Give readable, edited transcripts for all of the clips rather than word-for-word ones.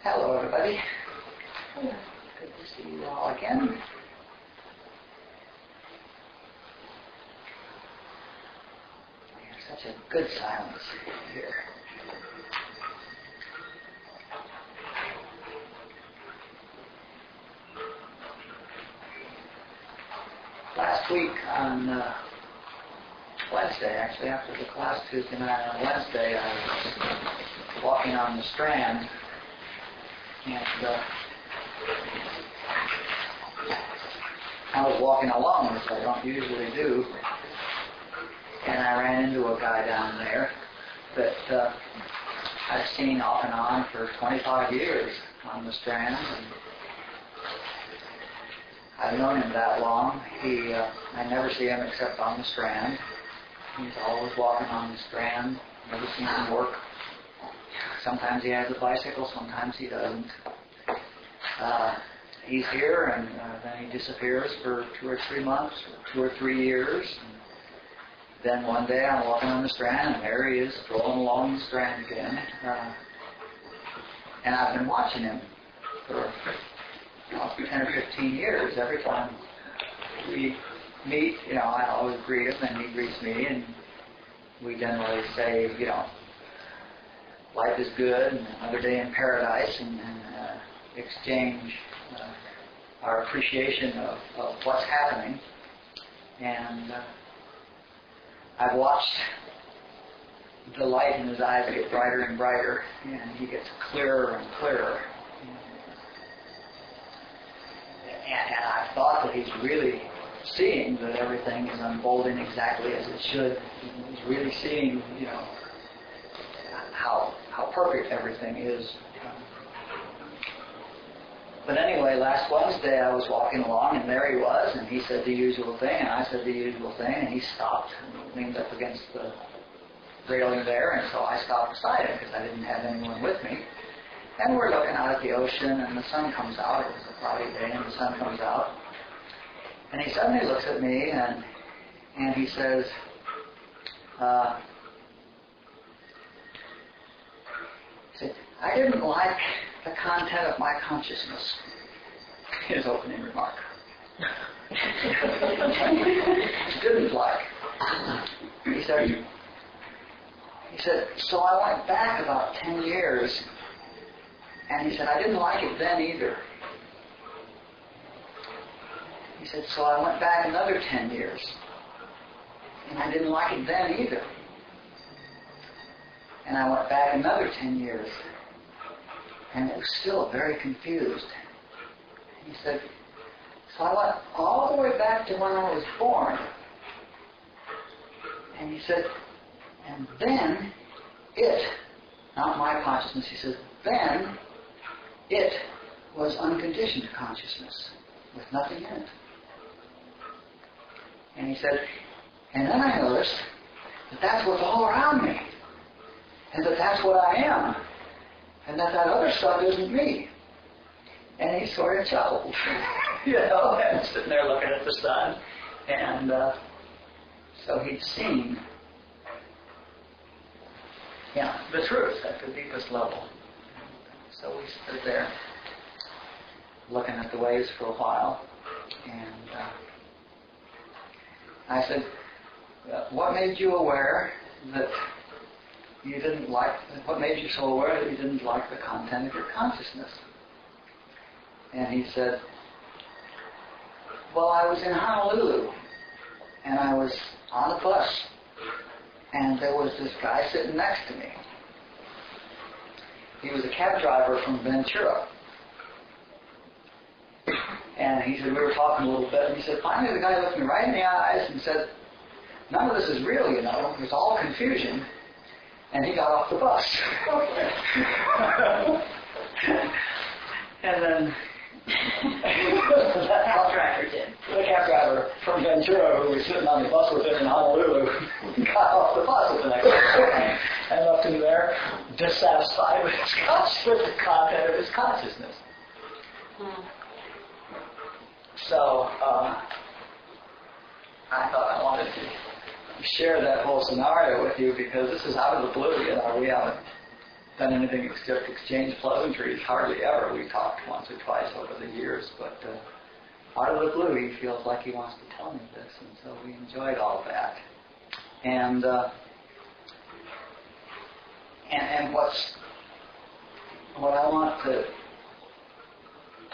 Hello, everybody. Good to see you all again. There's such a good silence here. Last week on Wednesday, actually, after the class Tuesday night on Wednesday, I was walking on the Strand. And I was walking along, which I don't usually do, and I ran into a guy down there that I've seen off and on for 25 years on the Strand. And I've known him that long. I never see him except on the Strand. He's always walking on the Strand. Never seen him work. Sometimes he has a bicycle, sometimes he doesn't. He's here, and then he disappears for 2 or 3 months, or 2 or 3 years. And then one day I'm walking on the Strand, and there he is, strolling along the Strand again. And I've been watching him for 10 or 15 years. Every time we meet, I always greet him, and he greets me, and we generally say, life is good, and another day in paradise, and exchange our appreciation of what's happening. And I've watched the light in his eyes get brighter and brighter, and he gets clearer and clearer. And I thought that he's really seeing that everything is unfolding exactly as it should. He's really seeing, how perfect everything is. But anyway, last Wednesday I was walking along, and there he was, and he said the usual thing, and I said the usual thing, and he stopped and leaned up against the railing there, and so I stopped beside him because I didn't have anyone with me. And we're looking out at the ocean, and the sun comes out. It was a cloudy day, and the sun comes out. And he suddenly looks at me, and he says, I didn't like the content of my consciousness. His opening remark. Didn't like. He said, so I went back about 10 years, and he said, I didn't like it then either. He said, so I went back another 10 years, and I didn't like it then either. And I went back another 10 years, and it was still very confused. He said, so I went all the way back to when I was born. And he said, and then it, not my consciousness, he says, then it was unconditioned consciousness with nothing in it. And he said, and then I noticed that that's what's all around me. And that that's what I am. And that other stuff isn't me. And he sort of chuckled. And sitting there looking at the sun. And so he'd seen the truth at the deepest level. So we stood there looking at the waves for a while. And I said, what made you aware that you didn't like, what made you so aware that you didn't like the content of your consciousness? And he said, well, I was in Honolulu, and I was on a bus, and there was this guy sitting next to me. He was a cab driver from Ventura. And he said, we were talking a little bit, and he said, finally the guy looked me right in the eyes and said, none of this is real, it's all confusion. And he got off the bus. And then the cab driver from Ventura, who was sitting on the bus with him in Honolulu, got off the bus at the next day and left him there dissatisfied with the content of his consciousness. So I thought I wanted to share that whole scenario with you because this is out of the blue. We haven't done anything except exchange pleasantries. Hardly ever. We talked once or twice over the years, but out of the blue, he feels like he wants to tell me this, and so we enjoyed all of that. And what I want to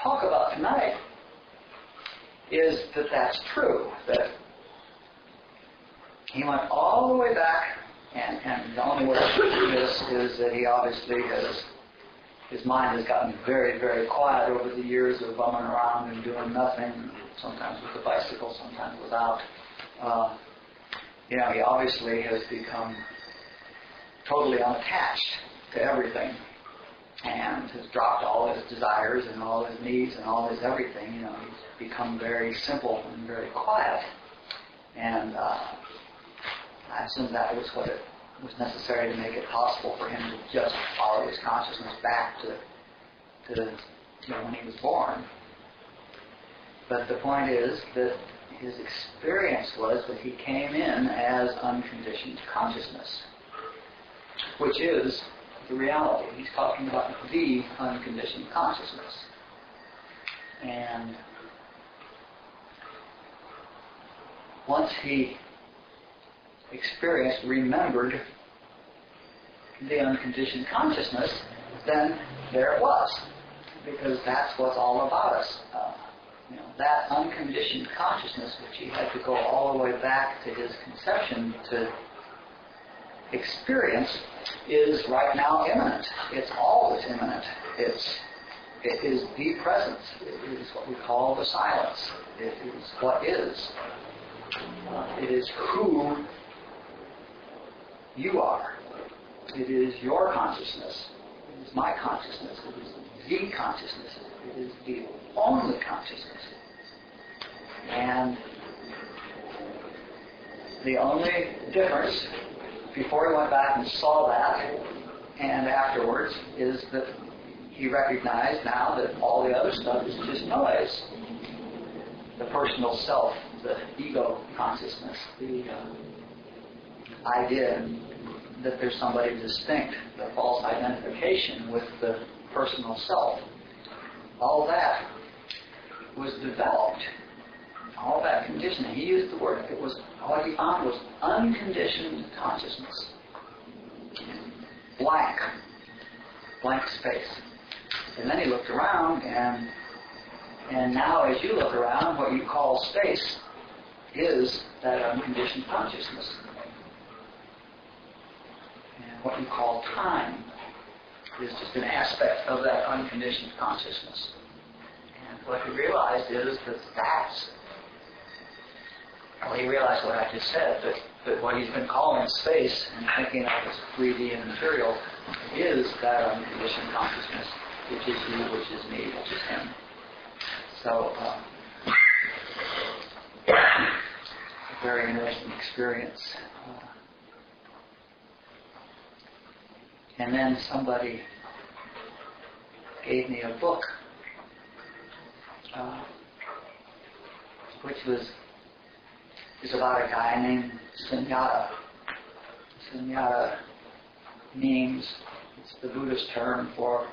talk about tonight is that that's true, that he went all the way back, and the only way to do this is that he obviously his mind has gotten very, very quiet over the years of bumming around and doing nothing, sometimes with a bicycle, sometimes without. He obviously has become totally unattached to everything and has dropped all his desires and all his needs and all his everything. He's become very simple and very quiet. And I assume that was what it was necessary to make it possible for him to just follow his consciousness back to when he was born. But the point is that his experience was that he came in as unconditioned consciousness, which is the reality. He's talking about the unconditioned consciousness. And once he remembered the unconditioned consciousness, then there it was. Because that's what's all about us. That unconditioned consciousness, which he had to go all the way back to his conception to experience, is right now immanent. It's always immanent. It is the presence. It is what we call the silence. It is what is. It is who you are. It is your consciousness. It is my consciousness. It is the consciousness. It is the only consciousness. And the only difference before he went back and saw that and afterwards is that he recognized now that all the other stuff is just noise. The personal self, the ego consciousness, the idea that there's somebody distinct, the false identification with the personal self. All that was developed. All that conditioning. He used the word. It was what he found was unconditioned consciousness. Blank space. And then he looked around, and now as you look around, what you call space is that unconditioned consciousness. And what you call time is just an aspect of that unconditioned consciousness. And what he realized is he realized what I just said, that what he's been calling space and thinking of as 3D and material is that unconditioned consciousness, which is you, which is me, which is him. So, a very interesting experience. And then somebody gave me a book, which is about a guy named Sunyata. Sunyata means, it's the Buddhist term for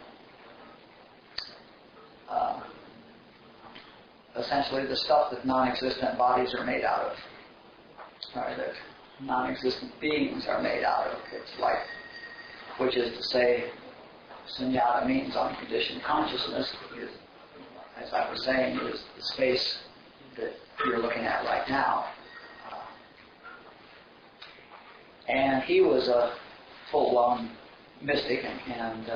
essentially the stuff that non-existent bodies are made out of, or that non-existent beings are made out of. It's like, which is to say, Sunyata means unconditioned consciousness, is, as I was saying, is the space that you're looking at right now. And he was a full-blown mystic, and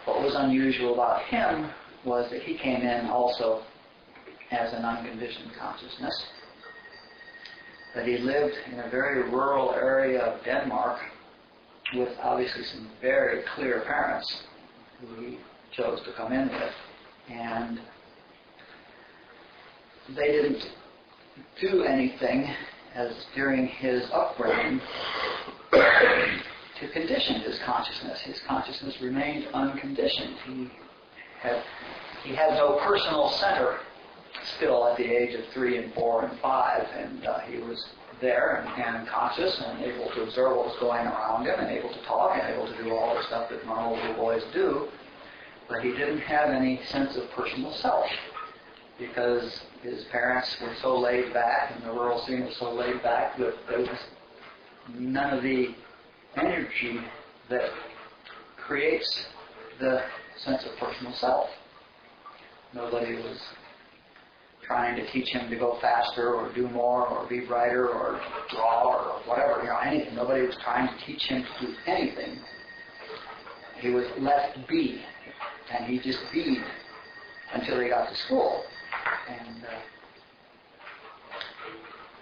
what was unusual about him was that he came in also as an unconditioned consciousness, that he lived in a very rural area of Denmark with obviously some very clear parents who he chose to come in with, and they didn't do anything as during his upbringing to condition his consciousness. His consciousness remained unconditioned. He had no personal center still at the age of 3 and 4 and 5, and he was there and conscious and able to observe what was going around him and able to talk and able to do all the stuff that normal little boys do. But he didn't have any sense of personal self because his parents were so laid back and the rural scene was so laid back that there was none of the energy that creates the sense of personal self. Nobody was trying to teach him to go faster or do more or be brighter or draw or whatever, anything. Nobody was trying to teach him to do anything. He was left be, and he just beed until he got to school. And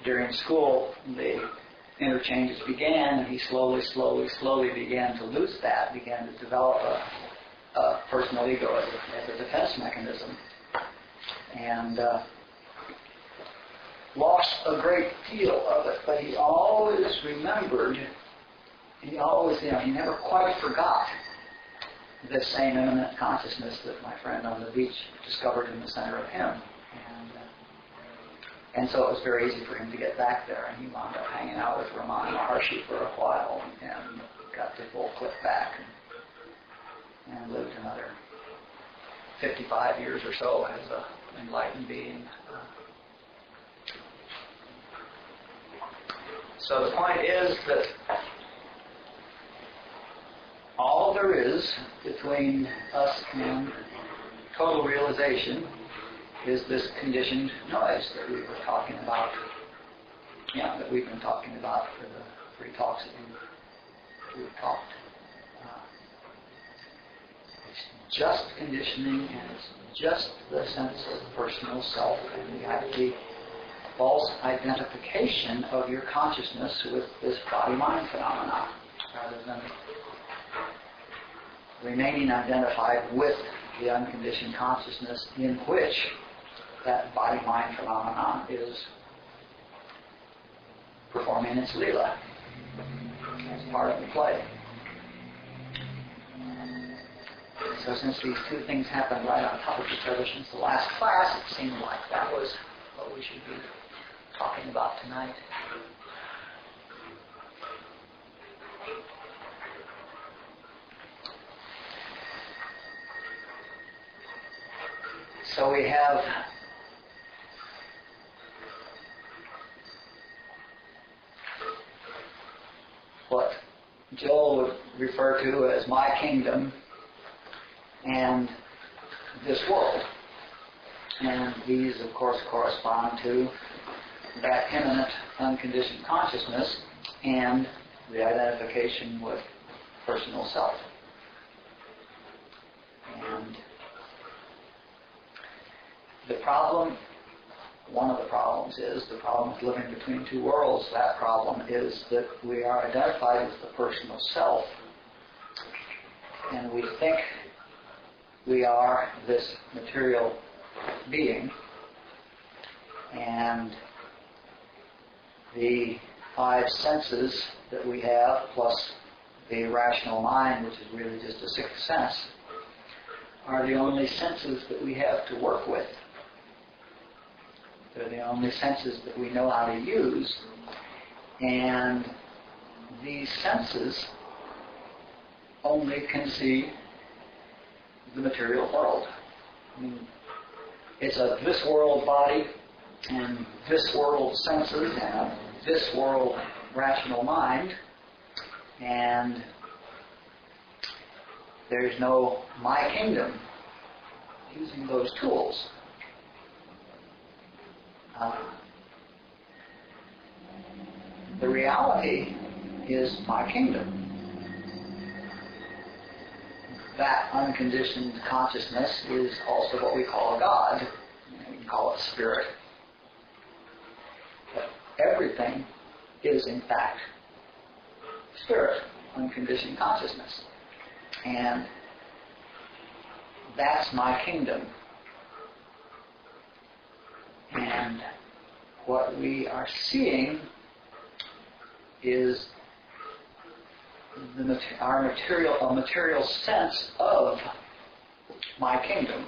during school, the interchanges began, and he slowly began to lose that, began to develop a personal ego as a defense mechanism. And lost a great deal of it, but he always remembered, he never quite forgot this same immanent consciousness that my friend on the beach discovered in the center of him. And so it was very easy for him to get back there, and he wound up hanging out with Ramana Maharshi for a while and got the full clip back and lived another 55 years or so as an enlightened being. So the point is that all there is between us and total realization is this conditioned noise that we were talking about, that we've been talking about for the 3 talks that we've talked. It's just conditioning, and it's just the sense of personal self and the false identification of your consciousness with this body-mind phenomena, rather than remaining identified with the unconditioned consciousness in which that body-mind phenomenon is performing its Leelaa as part of the play. So since these 2 things happened right on top of each other since the last class, it seemed like that was what we should be talking about tonight. So we have what Joel would refer to as my kingdom and this world. And these, of course, correspond to that immanent unconditioned consciousness and the identification with personal self. And the problem, one of the problems is the problem with living between 2 worlds. That problem is that we are identified with the personal self, and we think we are this material being, and the 5 senses that we have, plus the rational mind, which is really just a 6th sense, are the only senses that we have to work with. They're the only senses that we know how to use, and these senses only can see the material world. I mean, it's a this world body and this world senses and a this world rational mind, and there's no my kingdom using those tools. The reality is my kingdom. That unconditioned consciousness is also what we call a God. We can call it spirit. But everything is, in fact, spirit, unconditioned consciousness. And that's my kingdom. And what we are seeing is a material sense of my kingdom.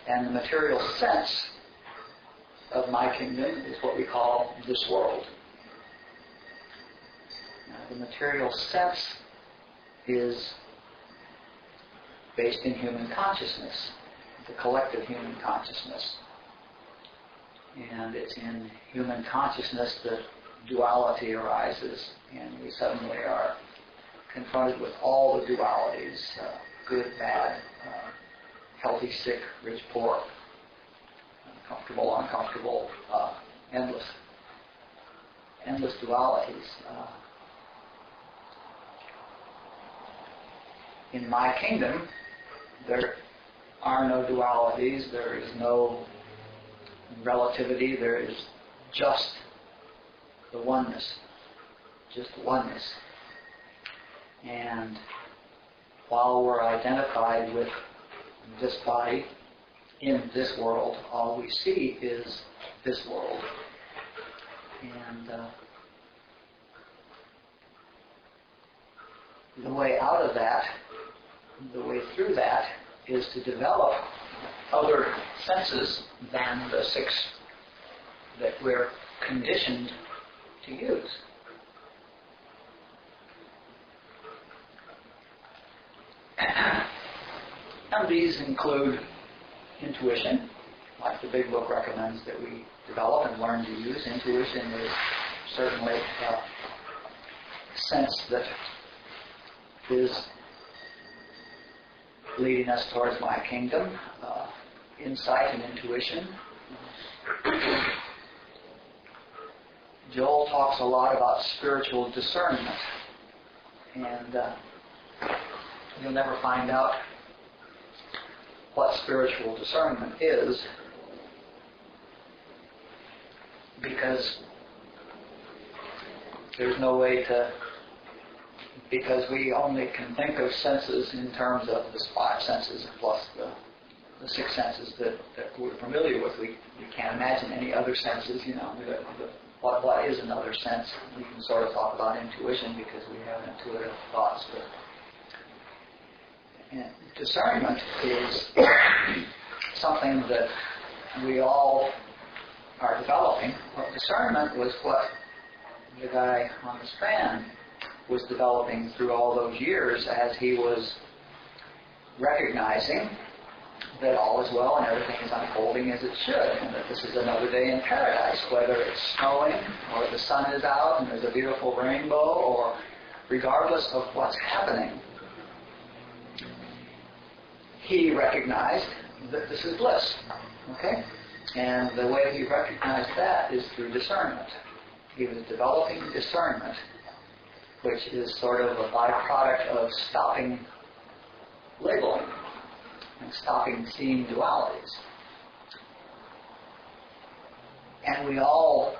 And the material sense of my kingdom is what we call this world. the material sense is based in human consciousness, the collective human consciousness. And it's in human consciousness that duality arises, and we suddenly are confronted with all the dualities, good, bad, healthy, sick, rich, poor, comfortable, uncomfortable, endless dualities. In my kingdom, there are no dualities, there is no relativity, there is just the oneness. Just the oneness. And while we're identified with this body in this world, all we see is this world. And the way out of that, the way through that, is to develop other senses than the 6 that we're conditioned to use. And these include intuition, like the big book recommends that we develop and learn to use. Intuition is certainly a sense that is leading us towards my kingdom. Insight and intuition. Joel talks a lot about spiritual discernment, and you'll never find out what spiritual discernment is, because there's no way to, because we only can think of senses in terms of the 5 senses plus the 6 senses that we're familiar with. We can't imagine any other senses, what is another sense? We can sort of talk about intuition because we have intuitive thoughts, but discernment is something that we all are developing. Well, discernment was what the guy on the Strand was developing through all those years as he was recognizing that all is well and everything is unfolding as it should, and that this is another day in paradise, whether it's snowing or the sun is out and there's a beautiful rainbow, or regardless of what's happening, he recognized that this is bliss. Okay? And the way he recognized that is through discernment. He was developing discernment, which is sort of a byproduct of stopping labeling and stopping seeing dualities. And we all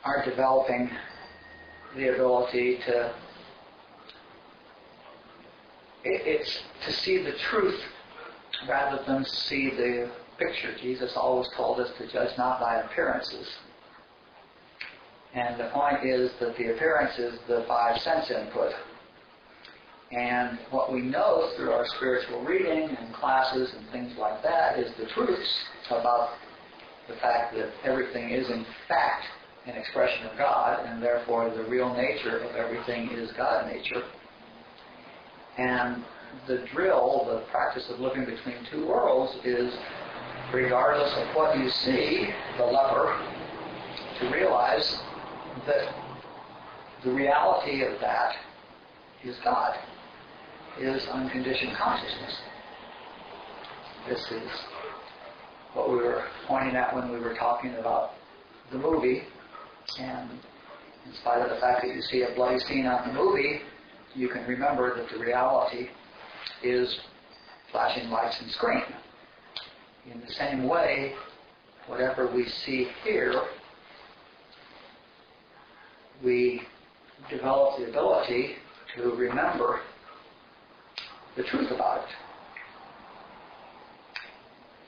are developing the ability to to see the truth rather than see the picture. Jesus always told us to judge not by appearances. And the point is that the appearance is the 5 sense input. And what we know through our spiritual reading and classes and things like that is the truths about the fact that everything is in fact an expression of God, and therefore the real nature of everything is God nature. And the drill, the practice of living between 2 worlds, is regardless of what you see, the leper, to realize that the reality of that is God, is unconditioned consciousness. This is what we were pointing at when we were talking about the movie, and in spite of the fact that you see a bloody scene on the movie, you can remember that the reality is flashing lights and screen. In the same way, whatever we see here, we develop the ability to remember the truth about it.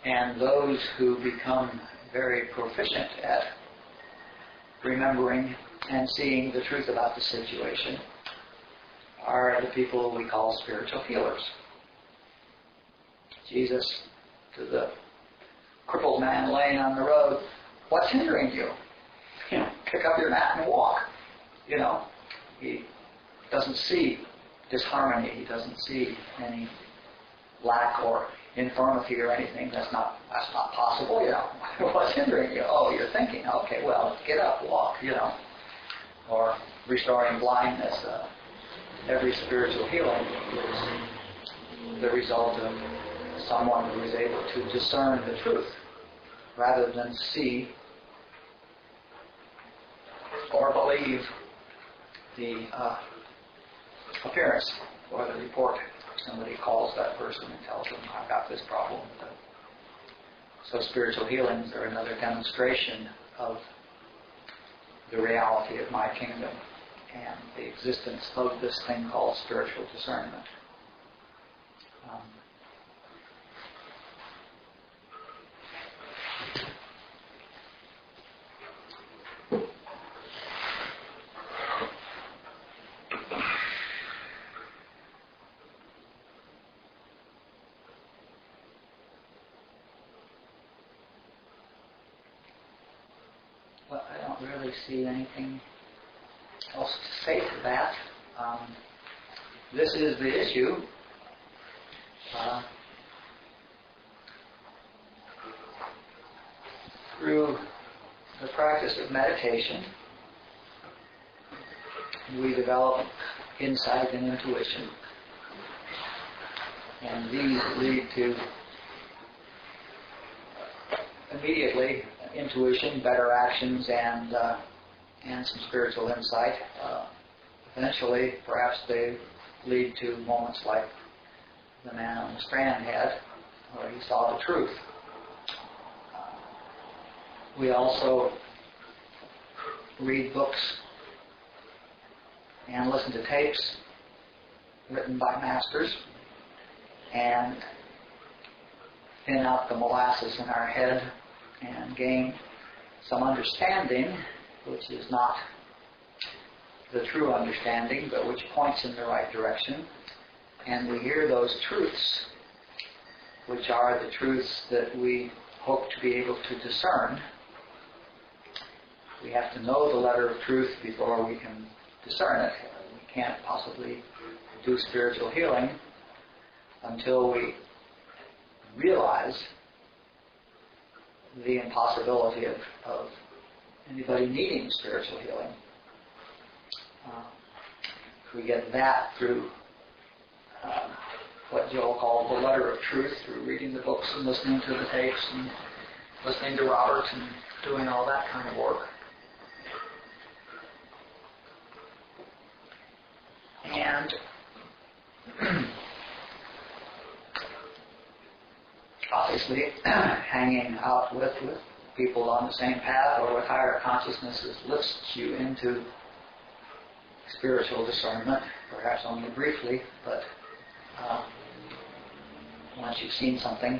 And those who become very proficient at remembering and seeing the truth about the situation are the people we call spiritual healers. Jesus, to the crippled man laying on the road, what's hindering you? Pick up your mat and walk. He doesn't see disharmony. He doesn't see any lack or infirmity or anything. That's not possible. What's hindering you? Oh, you're thinking. Okay, well, get up, walk. Or restoring blindness. Every spiritual healing is the result of someone who is able to discern the truth rather than see or believe the appearance or the report. Somebody calls that person and tells them, I've got this problem. So spiritual healings are another demonstration of the reality of my kingdom and the existence of this thing called spiritual discernment. Well, I don't really see anything else to say to that. This is the issue. Through the practice of meditation, we develop insight and intuition, and these lead to immediately intuition, better actions, and some spiritual insight. Eventually, perhaps they lead to moments like the man on the strand had, where he saw the truth. We also read books and listen to tapes written by masters and thin out the molasses in our head and gain some understanding, which is not the true understanding, but which points in the right direction. And we hear those truths, which are the truths that we hope to be able to discern. We have to know the letter of truth before we can discern it. We can't possibly do spiritual healing until we realize the impossibility of anybody needing spiritual healing. We get that through what Joel called the letter of truth, through reading the books and listening to the tapes and listening to Robert and doing all that kind of work. And obviously, hanging out with people on the same path or with higher consciousnesses lifts you into spiritual discernment, perhaps only briefly, but once you've seen something,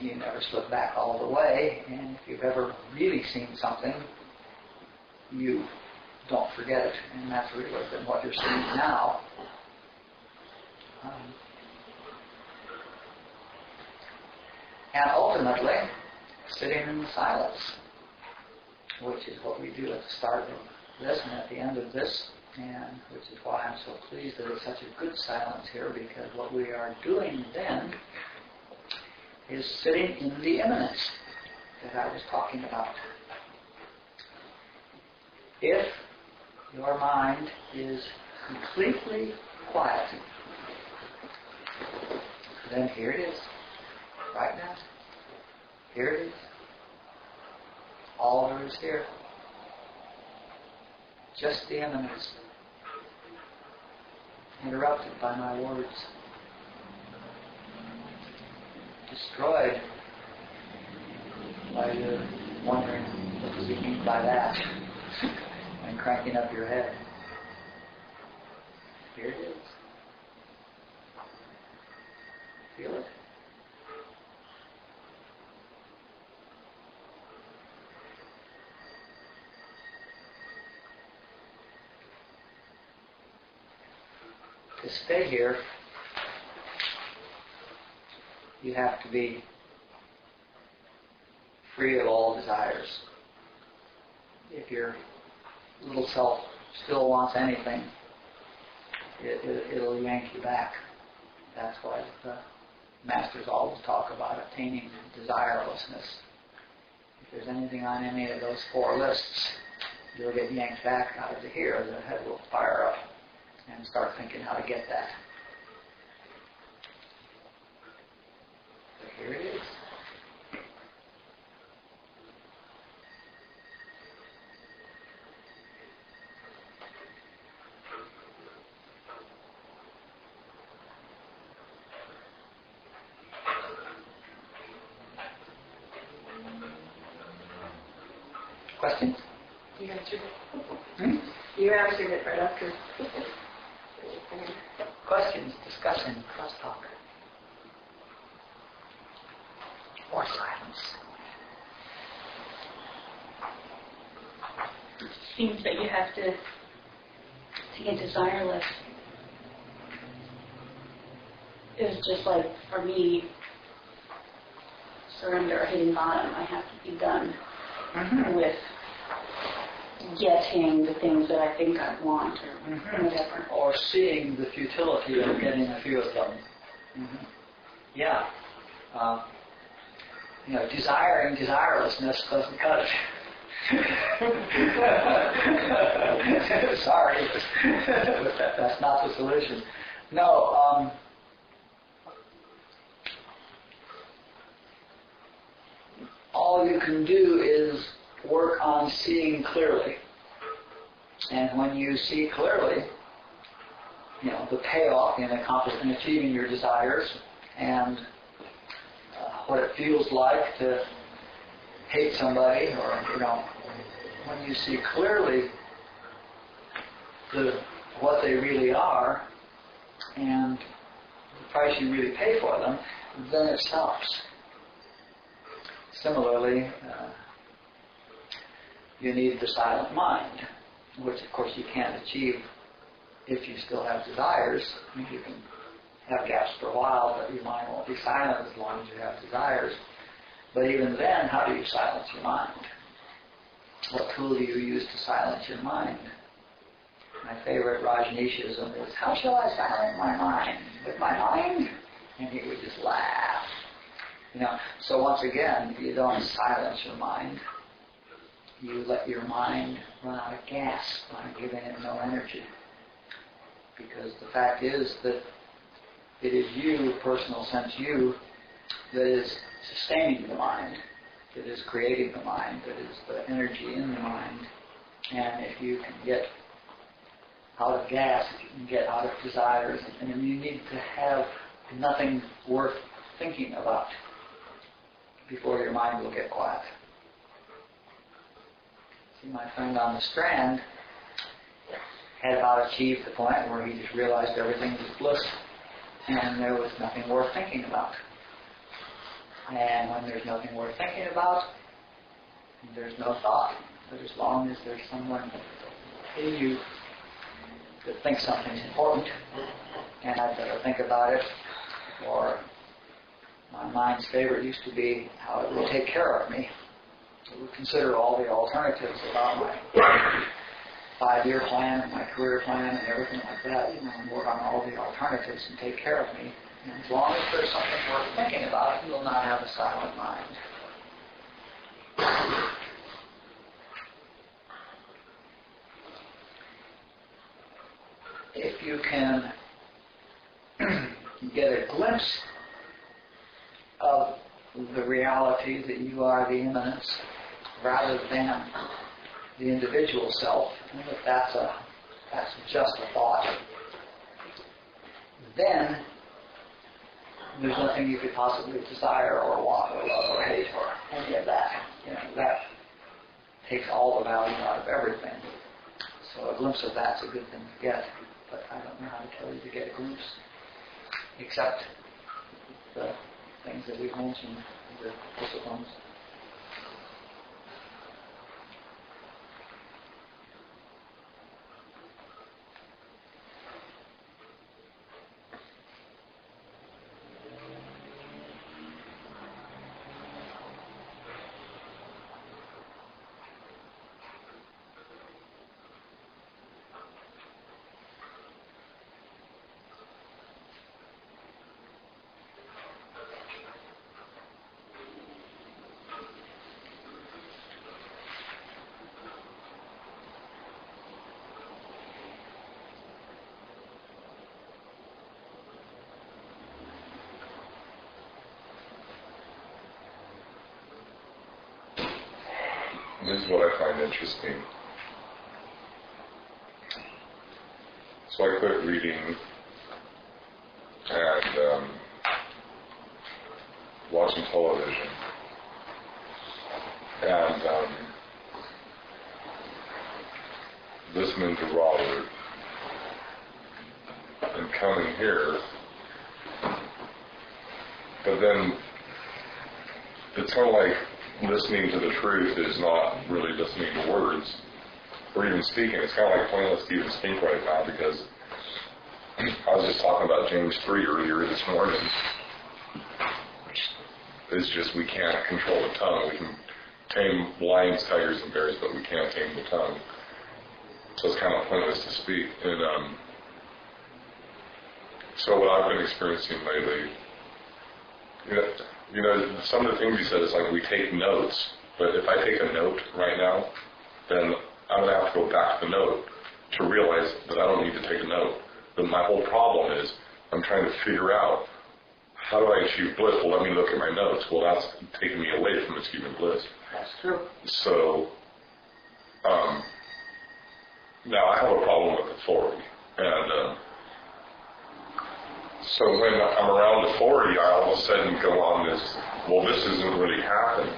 you never slip back all the way, and if you've ever really seen something, you don't forget it, and that's really what you're seeing now. And ultimately, sitting in the silence, which is what we do at the start of this and at the end of this, and which is why I'm so pleased that it's such a good silence here, because what we are doing then is sitting in the immanence that I was talking about. If your mind is completely quiet, then here it is, right now. Here it is. All there is here. Just the immanence, interrupted by my words, destroyed by your wondering what does he mean by that, and cranking up your head. Here it is. Feel it? To stay here, you have to be free of all desires. If your little self still wants anything, it'll yank you back. That's why the masters always talk about attaining desirelessness. If there's anything on any of those 4 lists, you'll get yanked back out of here. The head will fire up and start thinking how to get that. But here it is. Questions? You answered it. You answered it right after. Questions, discussion, crosstalk, or silence. It seems that you have to get desireless. It's just like, for me, surrender or hitting bottom. I have to be done with getting the things that I think I want or whatever. Or seeing the futility of getting a few of them. Yeah. Desiring desirelessness doesn't cut it. Sorry, but that's not the solution. No. All you can do is work on seeing clearly. And when you see clearly, the payoff in achieving your desires and what it feels like to hate somebody, or, when you see clearly what they really are and the price you really pay for them, then it stops. Similarly, you need the silent mind, which of course you can't achieve if you still have desires. You can have gaps for a while, but your mind won't be silent as long as you have desires. But even then, how do you silence your mind? What tool do you use to silence your mind? My favorite Rajneeshism is, how shall I silence my mind? With my mind? And he would just laugh. So once again, you don't silence your mind. You let your mind run out of gas by giving it no energy. Because the fact is that it is you, personal sense you, that is sustaining the mind, that is creating the mind, that is the energy in the mind. And if you can get out of gas, if you can get out of desires, and you need to have nothing worth thinking about before your mind will get quiet. See, my friend on the Strand had about achieved the point where he just realized everything was bliss and there was nothing worth thinking about. And when there's nothing worth thinking about, there's no thought. But as long as there's someone in you that thinks something's important, and I'd better think about it, or my mind's favorite used to be how it would take care of me. It would consider all the alternatives about my 5-year plan and my career plan and everything like that, and work on all the alternatives and take care of me. And as long as there's something worth thinking about, you'll not have a silent mind. If you can get a glimpse of the reality that you are the immanence rather than the individual self, and that's just a thought, then there's nothing you could possibly desire or want or love or hate or any of that. That takes all the value out of everything. So a glimpse of that's a good thing to get, but I don't know how to tell you to get a glimpse, except the things that we've mentioned, the disciplines. this is what I find interesting. So I quit reading and watching television. And listening to Robert and coming here. But then it's kind of like listening to the truth is not really listening to words or even speaking. It's kind of like pointless to even speak right now because I was just talking about James 3 earlier this morning. It's just we can't control the tongue. We can tame lions, tigers, and bears, but we can't tame the tongue. So it's kind of pointless to speak. And so what I've been experiencing lately, you know, some of the things he said is like we take notes, but if I take a note right now, then I'm going to have to go back to the note to realize that I don't need to take a note. But my whole problem is I'm trying to figure out how do I achieve bliss? Well, let me look at my notes. Well, that's taking me away from achieving bliss. That's true. So now I have a problem with authority. And so when I'm around authority, I all of a sudden go on this, well, this isn't really happening.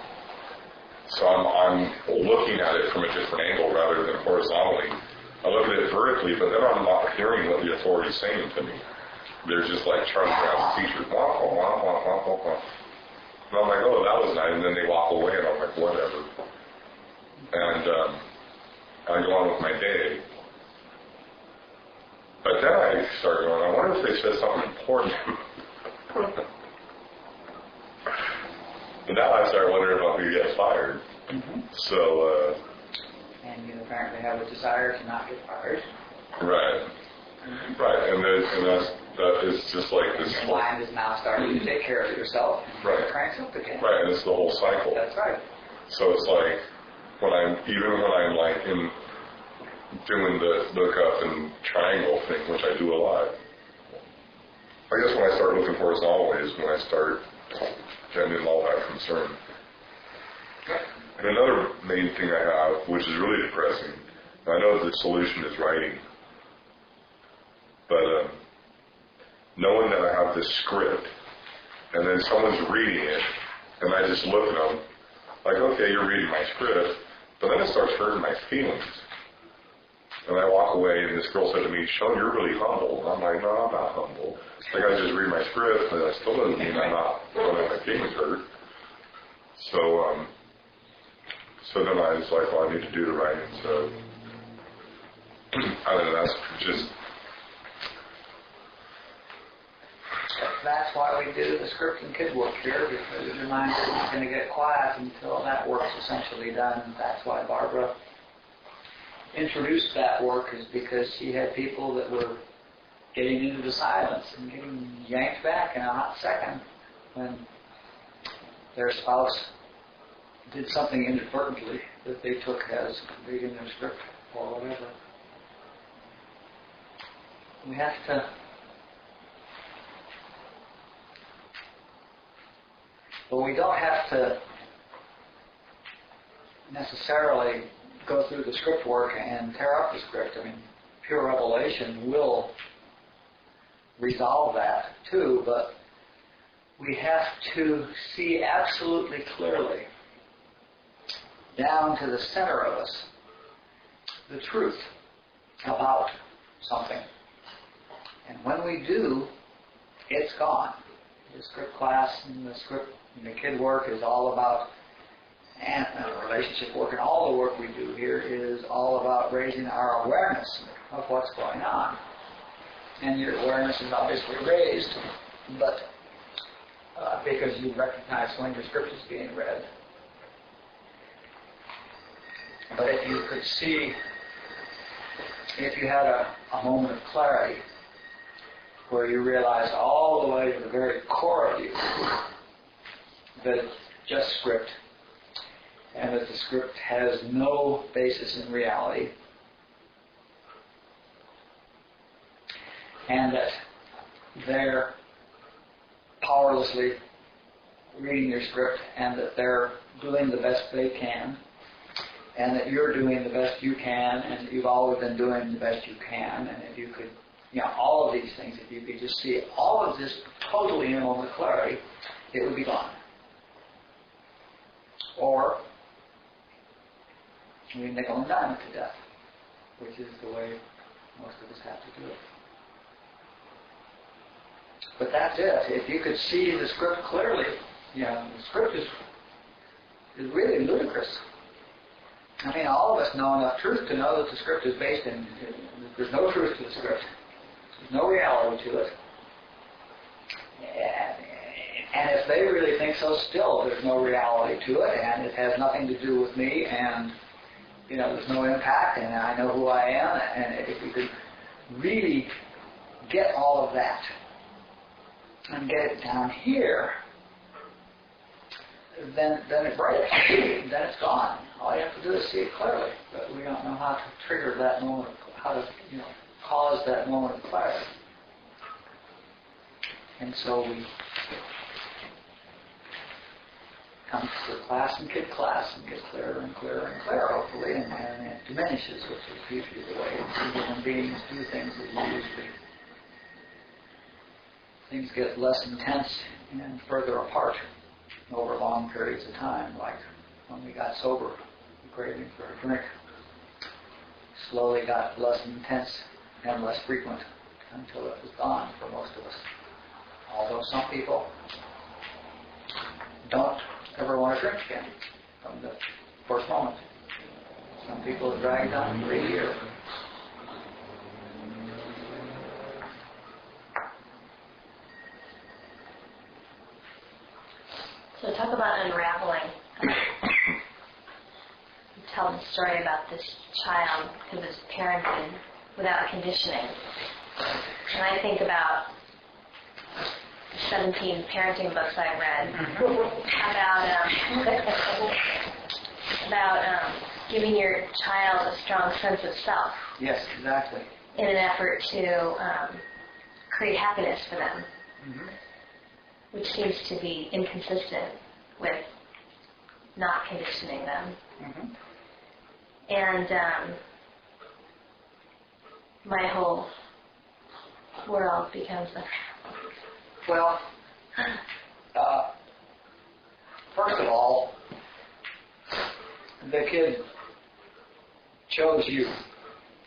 So I'm looking at it from a different angle rather than horizontally. I look at it vertically, but then I'm not hearing what the authority is saying to me. They're just like Charlie Brown's teachers. Wah, wah, wah, wah, wah, wah, wah. And I'm like, oh, that was nice. And then they walk away, and I'm like, whatever. And I go on with my day. But then I start going, I wonder if they said something important. But now I start wondering if I'm going to get fired. Mm-hmm. So, and you apparently have a desire to not get fired. Right. Mm-hmm. Right. And it's just like this. Your mind is now starting to take care of yourself. Right. It cranks up again. Right. And it's the whole cycle. That's right. So it's like when I'm like in doing the look up and triangle thing, which I do a lot. I guess when I start looking horizontally is when I start getting all that concern. And another main thing I have, which is really depressing, I know the solution is writing, but knowing that I have this script, and then someone's reading it, and I just look at them, like, okay, you're reading my script, but then it starts hurting my feelings. And I walk away, and this girl said to me, Sean, you're really humble. And I'm like, no, I'm not humble. Like, I just read my script, but that still doesn't mean I'm not letting my feelings hurt. So then I was like, well, I need to do the writing. So, I don't know, that's just... That's why we do the script and kid work here, because your mind isn't going to get quiet until that work's essentially done. That's why Barbara introduced that work, is because she had people that were getting into the silence and getting yanked back in a hot second when their spouse did something inadvertently that they took as reading their script or whatever. We have to... But we don't have to necessarily go through the script work and tear up the script. I mean, pure revelation will resolve that too, but we have to see absolutely clearly, down to the center of us, the truth about something. And when we do, it's gone. The script class and the script and the kid work is all about, and relationship work and all the work we do here is all about raising our awareness of what's going on. And your awareness is obviously raised, but because you recognize when your script is being read. But if you could see, if you had a moment of clarity where you realize all the way to the very core of you that it's just script, and that the script has no basis in reality, and that they're powerlessly reading your script, and that they're doing the best they can, and that you're doing the best you can, and that you've always been doing the best you can, and if you could, all of these things, if you could just see all of this totally in a moment of clarity, it would be gone. Or we nickel and dime it to death, which is the way most of us have to do it. But that's it. If you could see the script clearly, the script is really ludicrous. I mean, all of us know enough truth to know that the script is based in, there's no truth to the script. There's no reality to it. And if they really think so still, there's no reality to it, and it has nothing to do with me, and, there's no impact, and I know who I am, and if we could really get all of that and get it down here, then it breaks. Then it's gone. All you have to do is see it clearly. But we don't know how to trigger that moment, how to, cause that moment of clarity. And so we come to the class and get clearer and clearer and clearer, hopefully, and it diminishes, which is usually the way human beings do things. Things get less intense and further apart over long periods of time, like when we got sober, the craving for a drink slowly got less intense and less frequent until it was gone for most of us. Although some people don't ever want to drink again from the first moment. Some people have dragged on for a year. So talk about unraveling. You tell the story about this child who was parented without conditioning. And I think about 17 parenting books I read about giving your child a strong sense of self. Yes, exactly. In an effort to create happiness for them. Mm-hmm. Which seems to be inconsistent with not conditioning them. Mm-hmm. And my whole world becomes well, first of all, the kid chose you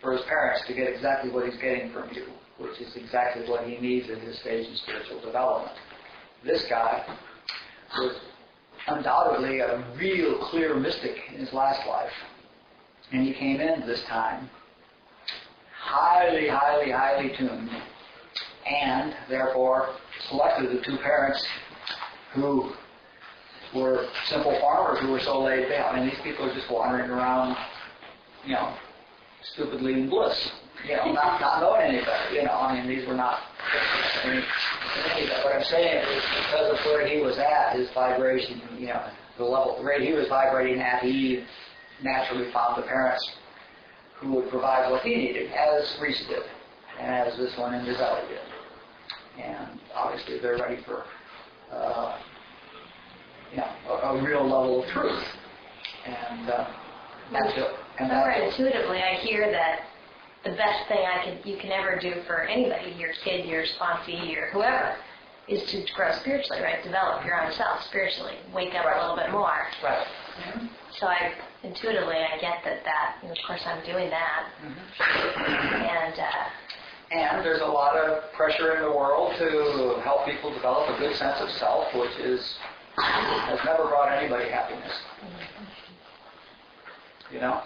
for his parents to get exactly what he's getting from you, which is exactly what he needs at his stage in spiritual development. This guy was undoubtedly a real clear mystic in his last life. And he came in this time highly, highly, highly tuned, and therefore selected the two parents who were simple farmers who were so laid back. I mean, these people are just wandering around, stupidly in bliss, not knowing any better. I mean, these were not. What I'm saying is because of where he was at, his vibration, the level, the rate he was vibrating at, he naturally found the parents who would provide what he needed, as Reese did, and as this one in Giselle did. And obviously they're ready for, a real level of truth. And that's it. And somewhere intuitively, I hear that the best thing you can ever do for anybody, your kid, your sponsee, or whoever, is to grow spiritually, right? Develop your own self spiritually. Wake up a little bit more. Right. Mm-hmm. So intuitively, I get that, and of course I'm doing that. Mm-hmm. And there's a lot of pressure in the world to help people develop a good sense of self, which has never brought anybody happiness. Mm-hmm.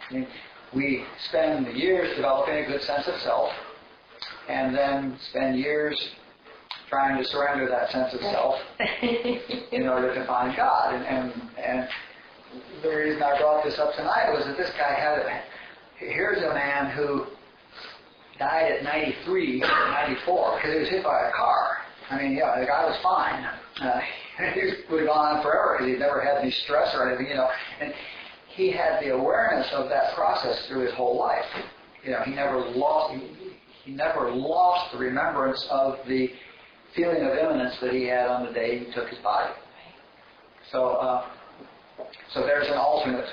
I mean, we spend years developing a good sense of self, and then spend years trying to surrender that sense of self in order to find God. And the reason I brought this up tonight was that this guy here's a man who died at 93 or 94 because he was hit by a car. I mean, the guy was fine. He would have gone on forever because he'd never had any stress or anything, and he had the awareness of that process through his whole life. He never lost the remembrance of the feeling of imminence that he had on the day he took his body. So So there's an alternate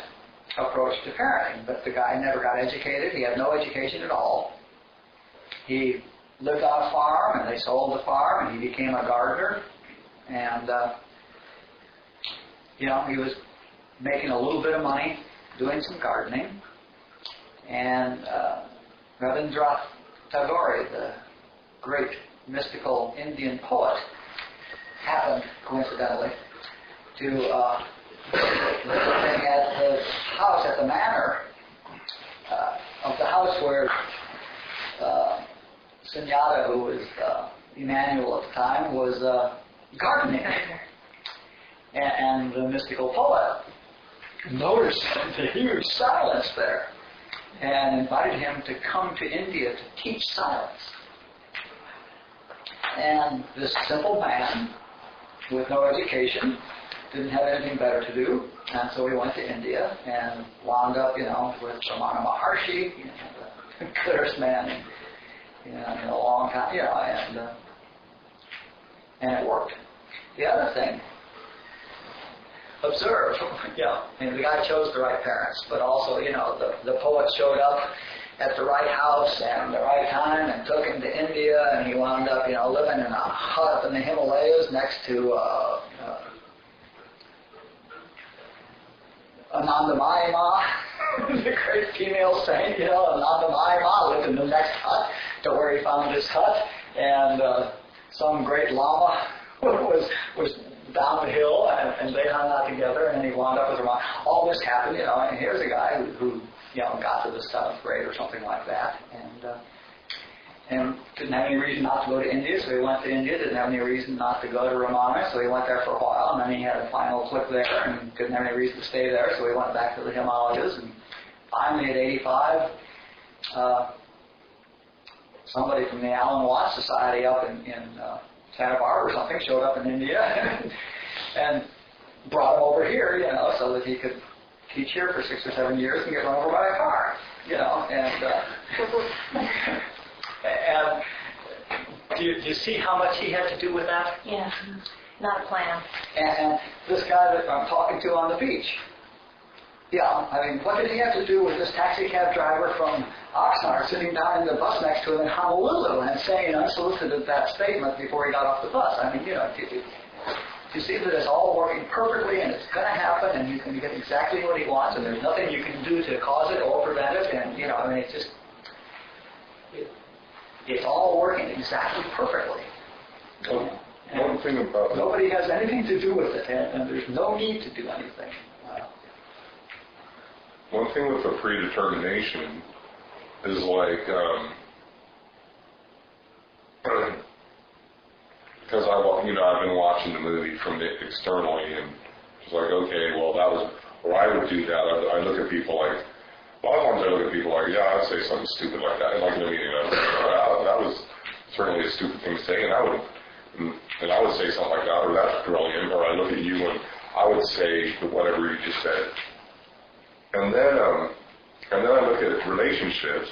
approach to parenting. But the guy never got educated. He had no education at all. He lived on a farm, and they sold the farm, and he became a gardener. And, he was making a little bit of money doing some gardening. And Rabindranath Tagore, the great mystical Indian poet, happened, coincidentally, to looking at the house, at the manor of the house where Sunyata, who was Emmanuel at the time, was gardening. And the mystical poet noticed the huge silence there and invited him to come to India to teach silence. And this simple man, with no education, didn't have anything better to do, and so he went to India and wound up, with Ramana Maharshi, the clearest man in a long time, and it worked. The other thing, observe, the guy chose the right parents, but also, the poet showed up at the right house and the right time and took him to India, and he wound up, living in a hut in the Himalayas next to Anandamayi Ma, the great female saint, Anandamayi Ma lived in the next hut to where he found his hut, and some great lama was down the hill, and they hung out together, and he wound up with Ramana. All this happened, and here's a guy who got to the 7th grade or something like that, and didn't have any reason not to go to India, so he went to India. Didn't have any reason not to go to Ramana, so he went there for a while, and then he had a final click there, and didn't have any reason to stay there, so he went back to the Himalayas, and finally at 85, somebody from the Alan Watts Society up in Santa Barbara or something showed up in India and brought him over here, so that he could teach here for 6 or 7 years and get run over by a car, and do you see how much he had to do with that? Yeah, not a plan. And this guy that I'm talking to on the beach, what did he have to do with this taxi cab driver from Oxnard sitting down in the bus next to him in Honolulu and saying unsolicited that statement before he got off the bus? You see that it's all working perfectly, and it's going to happen, and he's going to get exactly what he wants, and there's nothing you can do to cause it or prevent it, and it's just, it's all working exactly perfectly. One thing about nobody has anything to do with it, and there's no need to do anything. One thing with the predetermination is because I've been watching the movie from externally, and it's like, okay, well, that was, or I would do that. I look at people like, a lot of times I look at people like, I'd say something stupid like that. Like in a meeting, that was certainly a stupid thing to say, and I would say something like that, or that's brilliant, or I look at you and I would say whatever you just said. And then I look at relationships,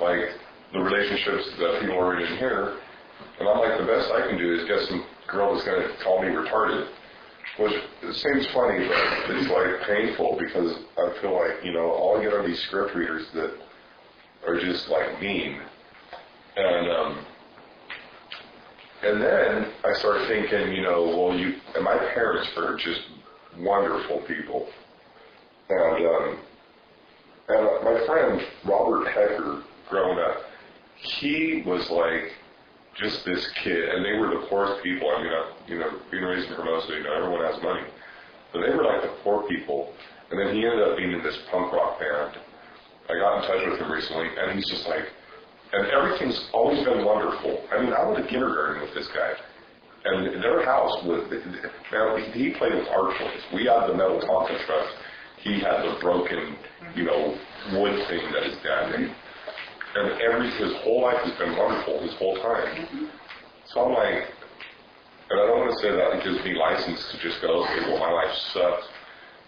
like the relationships that people are in here, and I'm like, the best I can do is get some girl that's going to call me retarded. Which it seems funny, but it's like painful because I feel like, all I get are these script readers that are just like mean. And then I start thinking, and my parents are just wonderful people. And my friend Robert Hecker, growing up, he was like just this kid, and they were the poorest people. Being raised in Hermosa, everyone has money. But they were like the poor people. And then he ended up being in this punk rock band. I got in touch with him recently, and he's just like, and everything's always been wonderful. I went to kindergarten with this guy. And their house was, he played with art toys. We had the metal Tonka trucks. He had the broken, wood thing that his dad made. And his whole life has been wonderful, his whole time. So I'm like, and I don't want to say that it gives me license to just go, okay, well, my life sucks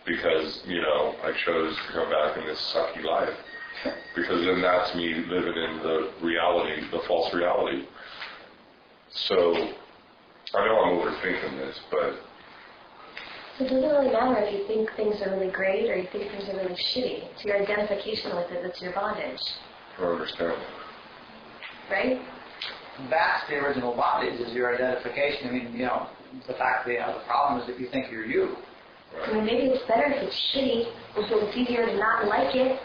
because, I chose to come back in this sucky life. Because then that's me living in the reality, the false reality. So, I know I'm overthinking this, but So it doesn't really matter if you think things are really great or you think things are really shitty. It's your identification with it that's your bondage. I understand. Right? That's the original bondage, is your identification. I mean, the fact that the problem is that you think you're you. I mean, maybe it's better if it's shitty, so it's easier to not like it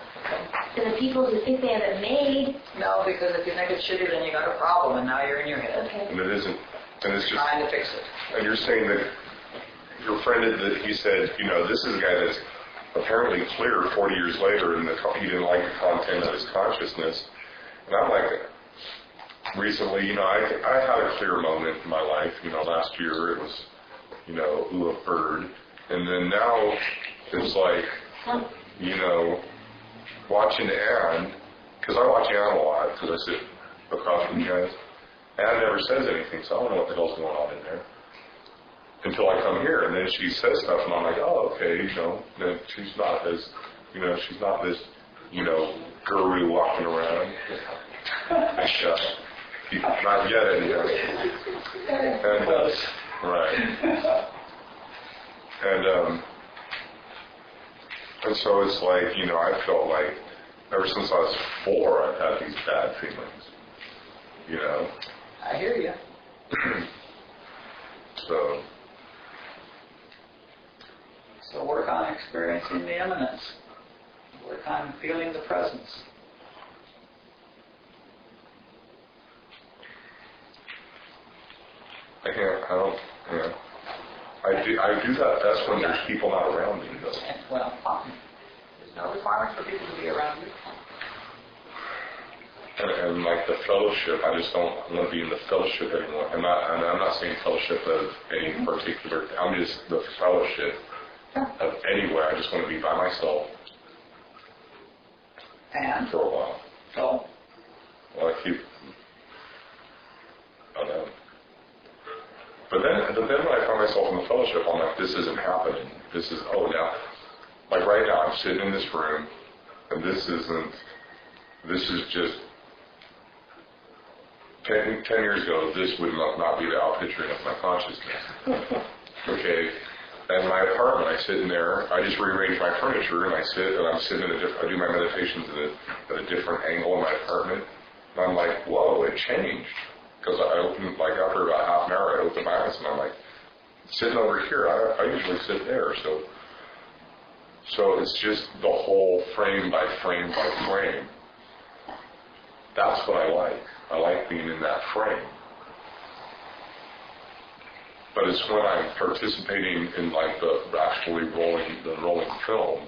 than the people who think they have it made. No, because if you think it's shitty, then you got a problem, and now you're in your head. Okay. And it isn't, and it's just, Trying to fix it. and you're saying that your friend that he said, this is a guy that's apparently clear 40 years later, and he didn't like the content of his consciousness. And I'm like, recently, I had a clear moment in my life. Last year it was, ooh, a bird. And then now it's like, watching Anne, because I watch Anne a lot, because I sit across from you guys. Anne never says anything, so I don't know what the hell's going on in there. Until I come here, and then she says stuff, and I'm like, oh, okay, then she's not as, she's not this, guru walking around. Not yet, anyway. And, right. And so it's like, I felt like ever since I was 4, I've had these bad feelings, I hear you. So work on experiencing the immanence. Work on feeling the presence. I do that best when there's people not around me, though. Well, there's no requirement for people to be around you. And like the fellowship, I just don't want to be in the fellowship anymore. I'm not saying fellowship of any particular, I'm just the fellowship of anywhere. I just want to be by myself. And? For a while. So? Well, I don't know. But then when I find myself in the fellowship, I'm like, this isn't happening. This is, now, like right now, I'm sitting in this room, and this is just, 10 years ago, this would not be the outpicturing of my consciousness. Okay? And my apartment, I sit in there, I just rearrange my furniture, and I'm sitting I do my meditations at a different angle in my apartment, and I'm like, whoa, it changed. Because I opened, like after about half an hour, I opened my eyes, and I'm like, sitting over here, I usually sit there, so it's just the whole frame by frame by frame. That's what I like. I like being in that frame. But it's when I'm participating in like the actually rolling film,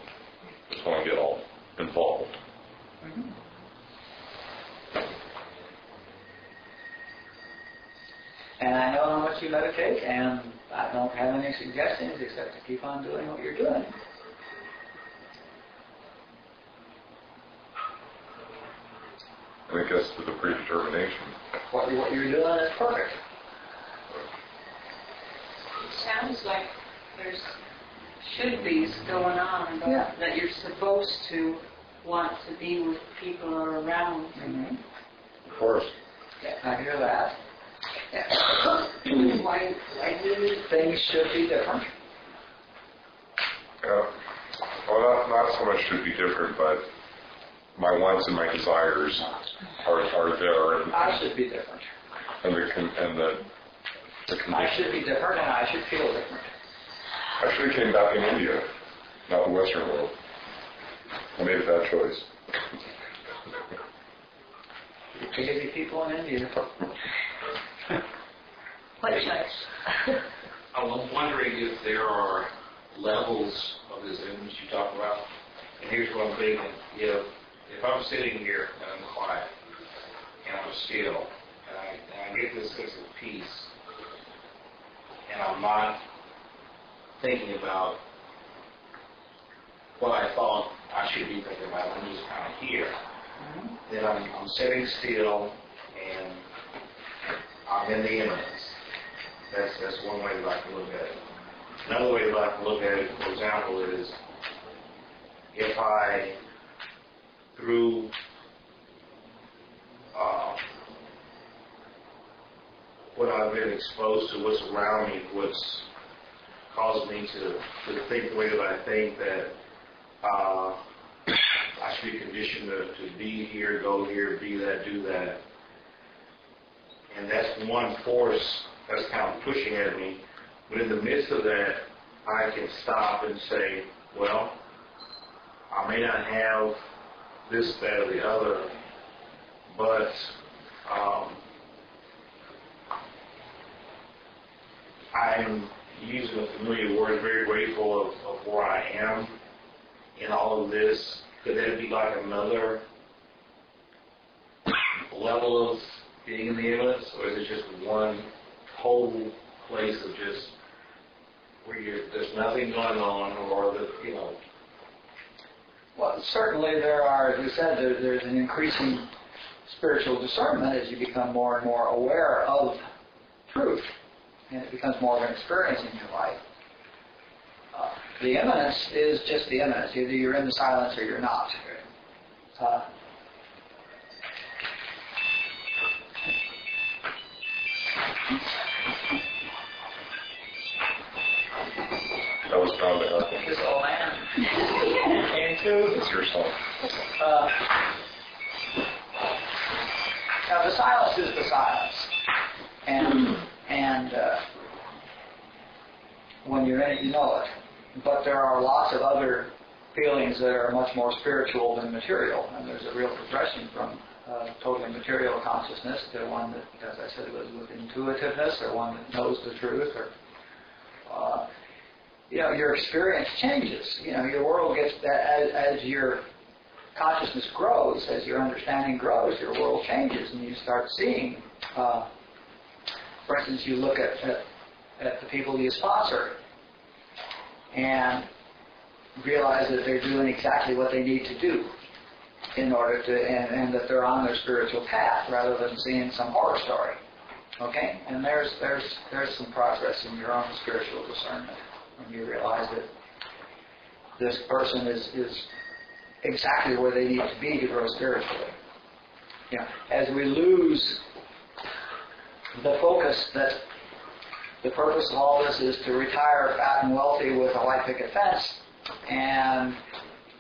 that's when I get all involved. Mm-hmm. And I know how much you meditate, and I don't have any suggestions except to keep on doing what you're doing. I guess to the predetermination. What you're doing is perfect. It sounds like there's should-bes going on that you're supposed to want to be with people who are around. Mm-hmm. Of course. Yeah, I hear that. Why Things should be different. Well, not so much should be different, but my wants and my desires are there. And, I should be different. And the condition. I should be different, and I should feel different. I should have came back in India, not the Western world. I made a bad choice. Crazy people in India. What choice? I was wondering if there are levels of this image you talk about. And here's what I'm thinking. If I'm sitting here and I'm quiet and I'm still, and I get this sense of peace, and I'm not thinking about what I thought I should be thinking about, I'm just kind of here. Mm-hmm. Then I'm sitting still and I'm in the immanence. That's one way that I can look at it. Another way that I can look at it, for example, is if I, through what I've been exposed to, what's around me, what's caused me to think the way that I think, that I should be conditioned to be here, go here, be that, do that. And that's one force that's kind of pushing at me. But in the midst of that, I can stop and say, well, I may not have this, that, or the other, but I'm using a familiar word, very grateful of where I am in all of this. Could that be like another level of being in the eminence, or is it just one whole place of just where there's nothing going on, or Well, certainly there are, as you said, there's an increasing spiritual discernment as you become more and more aware of truth, and it becomes more of an experience in your life. The immanence is just the immanence. Either you're in the silence or you're not. That was bound to happen. This old man. Into It's your song. Now the silence is the silence, and when you're in it, you know it. But there are lots of other feelings that are much more spiritual than material, and there's a real progression from totally material consciousness to one that, as I said, was with intuitiveness, or one that knows the truth, or your experience changes. Your world gets, as your consciousness grows, as your understanding grows, your world changes, and you start seeing. For instance, you look at the people you sponsor, and realize that they're doing exactly what they need to do in order to, and that they're on their spiritual path, rather than seeing some horror story. Okay, and there's some progress in your own spiritual discernment when you realize that this person is exactly where they need to be to grow spiritually. As we lose the focus that the purpose of all this is to retire fat and wealthy with a white picket fence, and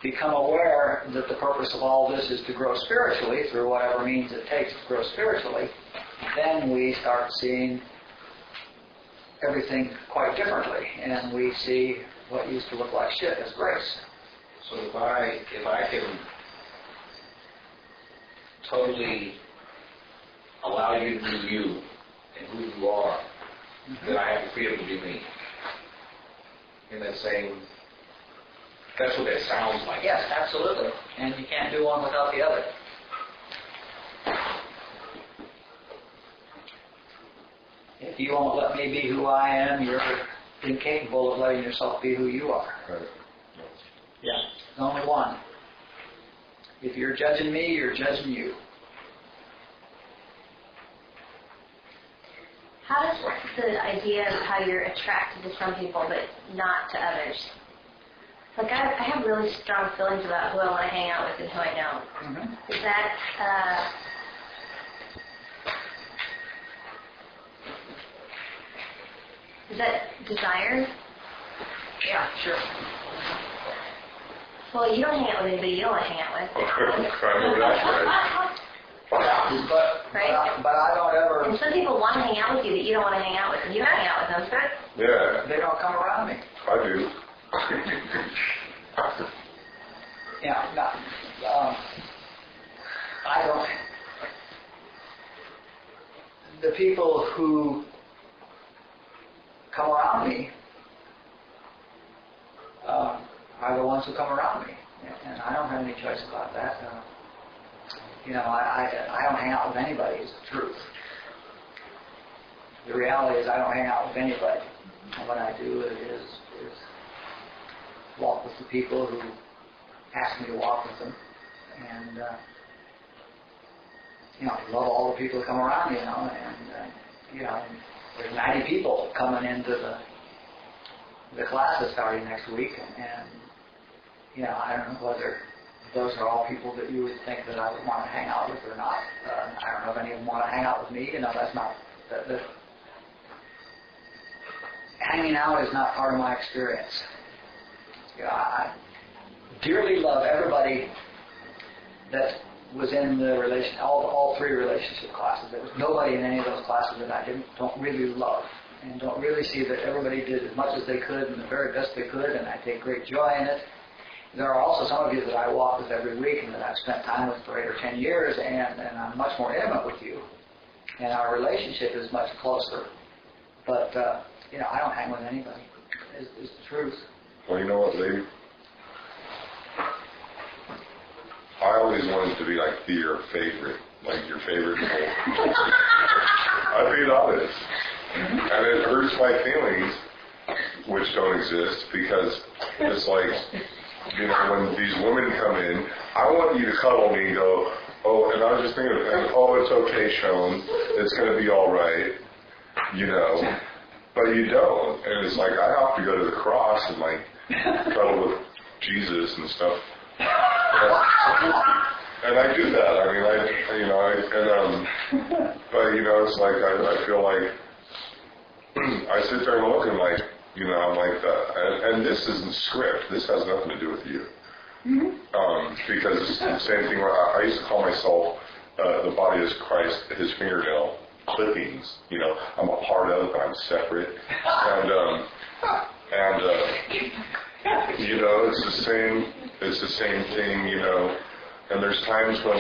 become aware that the purpose of all this is to grow spiritually through whatever means it takes to grow spiritually, then we start seeing everything quite differently, and we see what used to look like shit as grace. So if I can totally allow you to be you and who you are, then I have the freedom to be me. In that same, that's what that sounds like. Yes, absolutely. And you can't do one without the other. If you won't let me be who I am, you're incapable of letting yourself be who you are. Right. Yeah. There's only one. If you're judging me, you're judging you. How does the idea of how you're attracted to some people but not to others? Like I have really strong feelings about who I want to hang out with and who I don't. Mm-hmm. Is that desire? Yeah, sure. Well, you don't hang out with anybody you don't want to hang out with. I know that's right. Yeah, but I don't ever. And some people want to hang out with you that you don't want to hang out with, and you hang out with them, so Yeah, They don't come around me. I do. Yeah, no, I don't. The people who come around me are the ones who come around me, and I don't have any choice about that. I don't hang out with anybody, is the truth. The reality is I don't hang out with anybody. And what I do is walk with the people who ask me to walk with them. And, love all the people that come around, there's 90 people coming into the classes starting next week, and I don't know whether those are all people that you would think that I would want to hang out with or not. I don't know if any of them want to hang out with me. That's not. hanging out is not part of my experience. I dearly love everybody that was in the all three relationship classes. There was nobody in any of those classes that I don't really love, and don't really see that everybody did as much as they could and the very best they could, and I take great joy in it. There are also some of you that I walk with every week and that I've spent time with for 8 or 10 years, and I'm much more intimate with you, and our relationship is much closer. But I don't hang with anybody. Is the truth. Well, you know what, lady? I always wanted to be like your favorite I'd be honest. And it hurts my feelings, which don't exist, because it's like, when these women come in, I want you to cuddle me and go, oh, and I was just thinking, it's okay, Sean, it's going to be all right, but you don't. And it's like, I have to go to the cross and cuddle with Jesus and stuff. And I do that. I mean, but it's like I feel like I sit there and look and I'm like that. And this isn't script. This has nothing to do with you. Because it's the same thing. I used to call myself the body is Christ, His fingernail clippings. I'm a part of it, but I'm separate. It's the same. It's the same thing, And there's times when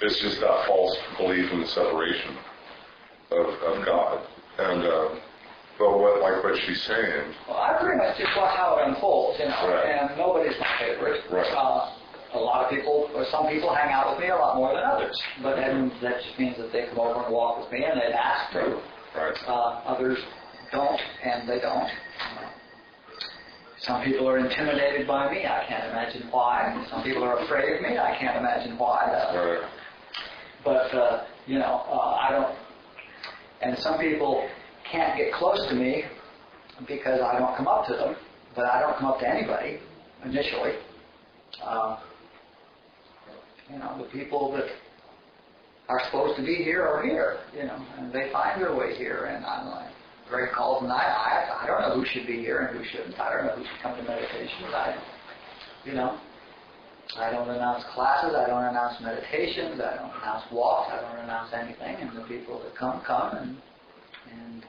it's just that false belief in the separation of God. And but what she's saying. Well, I pretty much just watch how it unfolds, Right. And nobody's my favorite. Right. A lot of people, or some people, hang out with me a lot more than others. But then that just means that they come over and walk with me, and they've asked to. Right. Others don't, and they don't. Some people are intimidated by me. I can't imagine why. Some people are afraid of me. I can't imagine why. Right. But, I don't... And some people can't get close to me because I don't come up to them. But I don't come up to anybody, initially. The people that are supposed to be here are here, and they find their way here. And I'm like... Greg calls and I don't know who should be here and who shouldn't. I don't know who should come to meditation. I don't announce classes. I don't announce meditations. I don't announce walks. I don't announce anything. And the people that come. And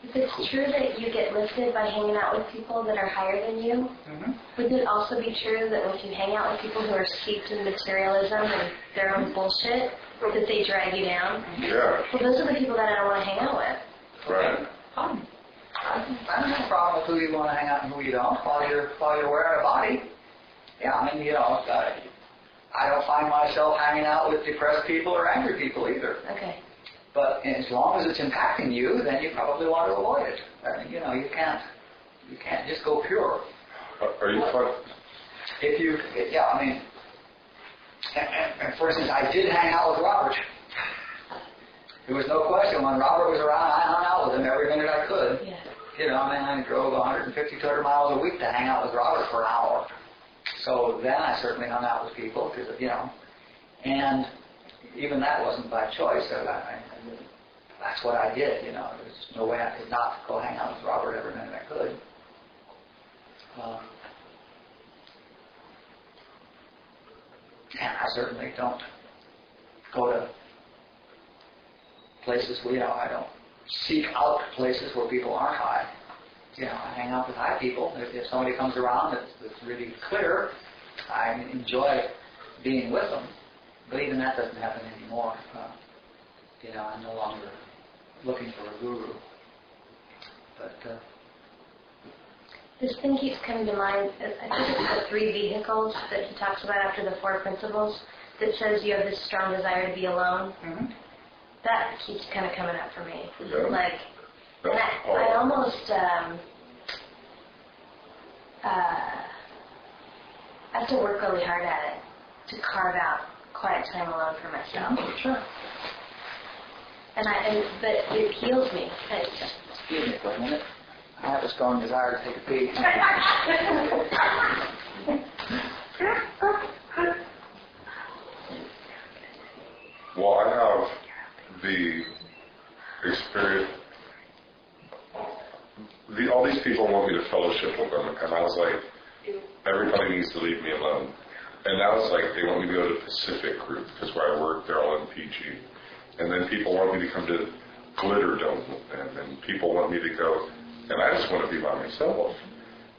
if it's true that you get lifted by hanging out with people that are higher than you, would it also be true that if you hang out with people who are steeped in materialism and their own bullshit, that they drag you down? Yeah. Well, those are the people that I don't want to hang out with. Right. I don't have a problem with who you want to hang out and who you don't while you're wearing a body. Yeah, I don't find myself hanging out with depressed people or angry people either. Okay. But as long as it's impacting you, then you probably want to avoid it. You can't just go pure. Are you fun? And for instance, I did hang out with Robert. There was no question. When Robert was around, I hung out with him every minute I could. Yeah. I drove 150, 200 miles a week to hang out with Robert for an hour. So then I certainly hung out with people, because, and even that wasn't by choice. That's what I did, There's no way I could not go hang out with Robert every minute I could. And I certainly don't go to places where, I don't seek out places where people aren't high. I hang out with high people. If somebody comes around that's really clear, I enjoy being with them. But even that doesn't happen anymore. I'm no longer looking for a guru. But this thing keeps coming to mind. I think it's the 3 vehicles that he talks about after the 4 principles that says you have this strong desire to be alone. Mm-hmm. That keeps kind of coming up for me. Yeah. And I almost I have to work really hard at it to carve out quiet time alone for myself. Sure. But it heals me. Excuse me for a minute. I have a strong desire to take a pee. Well, I have the experience. all these people want me to fellowship with them, and I was like, everybody needs to leave me alone. And now it's like they want me to go to the Pacific group, because where I work, they're all in PG. And then people want me to come to Glitter Dome with them, and people want me to go, and I just want to be by myself.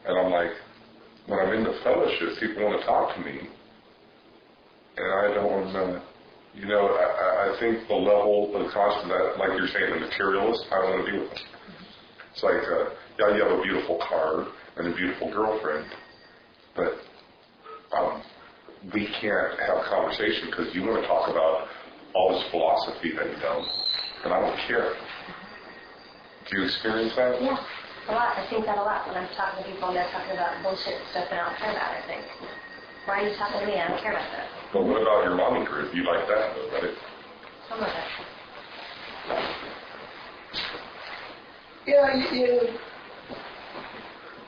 And I'm like, when I'm in the fellowship, people want to talk to me, and I don't want to, you know, I think the level of constant that, like you're saying, the materialist, I don't want to be with them. It's like, yeah, you have a beautiful car and a beautiful girlfriend, but we can't have a conversation because you want to talk about all this philosophy that you don't, and I don't care. Do you experience that? Yeah, a lot. I think that a lot when I'm talking to people and they're talking about bullshit stuff and I don't care about it. I think, why are you talking to me? I don't care about that. But what about your mommy group? You like that, though, right? Some of it. Yeah,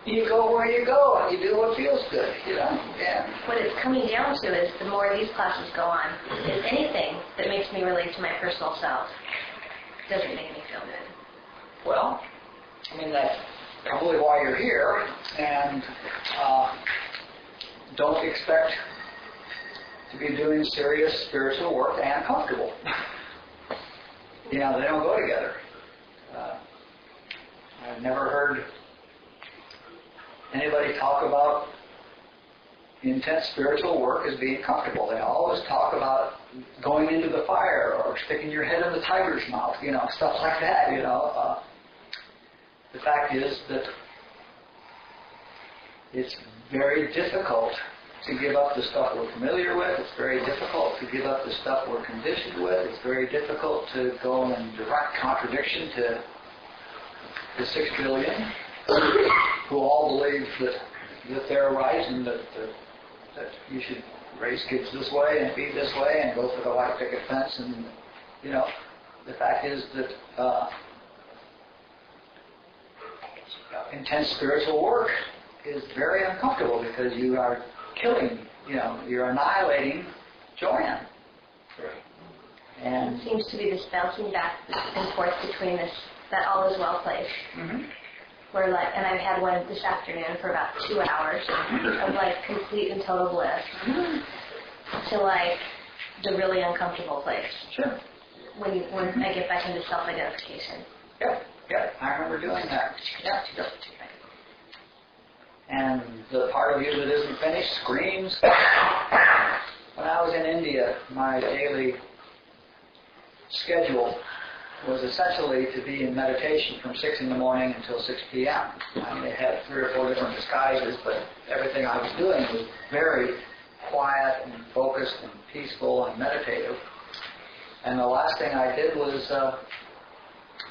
you go where you go and you do what feels good, you know? Yeah. What it's coming down to is the more these classes go on, is anything that makes me relate to my personal self doesn't make me feel good. Well, I mean, that's probably why you're here, and don't expect to be doing serious spiritual work and comfortable. You know, they don't go together. I've never heard anybody talk about intense spiritual work as being comfortable. They always talk about going into the fire or sticking your head in the tiger's mouth, you know, stuff like that, you know. The fact is that it's very difficult to give up the stuff we're familiar with. It's very difficult to give up the stuff we're conditioned with. It's very difficult to go in direct contradiction to the 6 billion who all believe that they're right and that you should raise kids this way and be this way and go for the white picket fence. And, you know, the fact is that intense spiritual work is very uncomfortable because you are killing, you know, you're annihilating Joanne. And it seems to be this bouncing back and forth between that all is well place. Mm-hmm. Where like, and I've had one this afternoon for about 2 hours of like complete and total bliss to like the really uncomfortable place. Sure. When I get back into self-identification. Yep, I remember doing that. Yep. And the part of you that isn't finished screams. When I was in India, my daily schedule was essentially to be in meditation from 6 in the morning until 6 p.m. I mean, they had 3 or 4 different disguises, but everything I was doing was very quiet and focused and peaceful and meditative. And the last thing I did was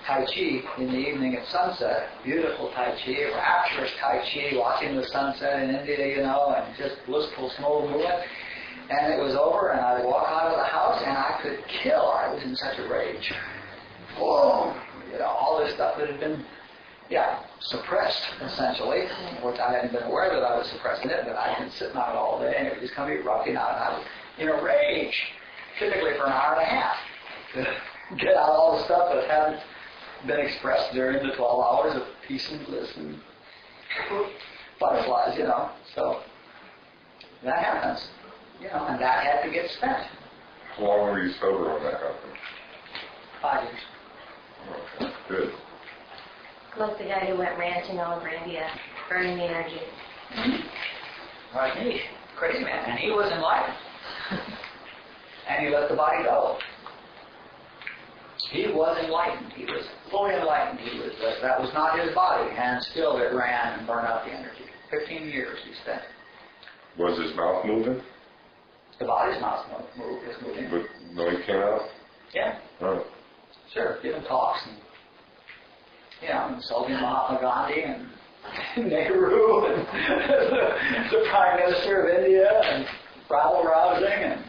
Tai Chi in the evening at sunset. Beautiful Tai Chi, rapturous Tai Chi, watching the sunset in India, you know, and just blissful, smooth movement. And it was over, and I'd walk out of the house, and I could kill. I was in such a rage. Whoa! You know, all this stuff that had been, suppressed, essentially, which I hadn't been aware that I was suppressing it, but I'd been sitting on it all day, and it would just come erupting out, and I was in a rage, typically for an hour and a half, to get out all the stuff that hadn't been expressed during the 12 hours of peace and bliss and butterflies, you know. So that happens, you know, and that had to get spent. How long were you sober when that happened? 5 years. Okay, good. Like the guy who went ranting all over India, burning the energy. Rashneesh, crazy man, and he was enlightened. And he let the body go. He was enlightened. He was fully enlightened. He was that was not his body, and still it ran and burned out the energy. 15 years he spent. Was his mouth moving? The body's not moving. But no, he came out? Yeah. Oh. Sure, giving talks and, you know, insulting Mahatma Gandhi and Nehru and the Prime Minister of India and rabble rousing and,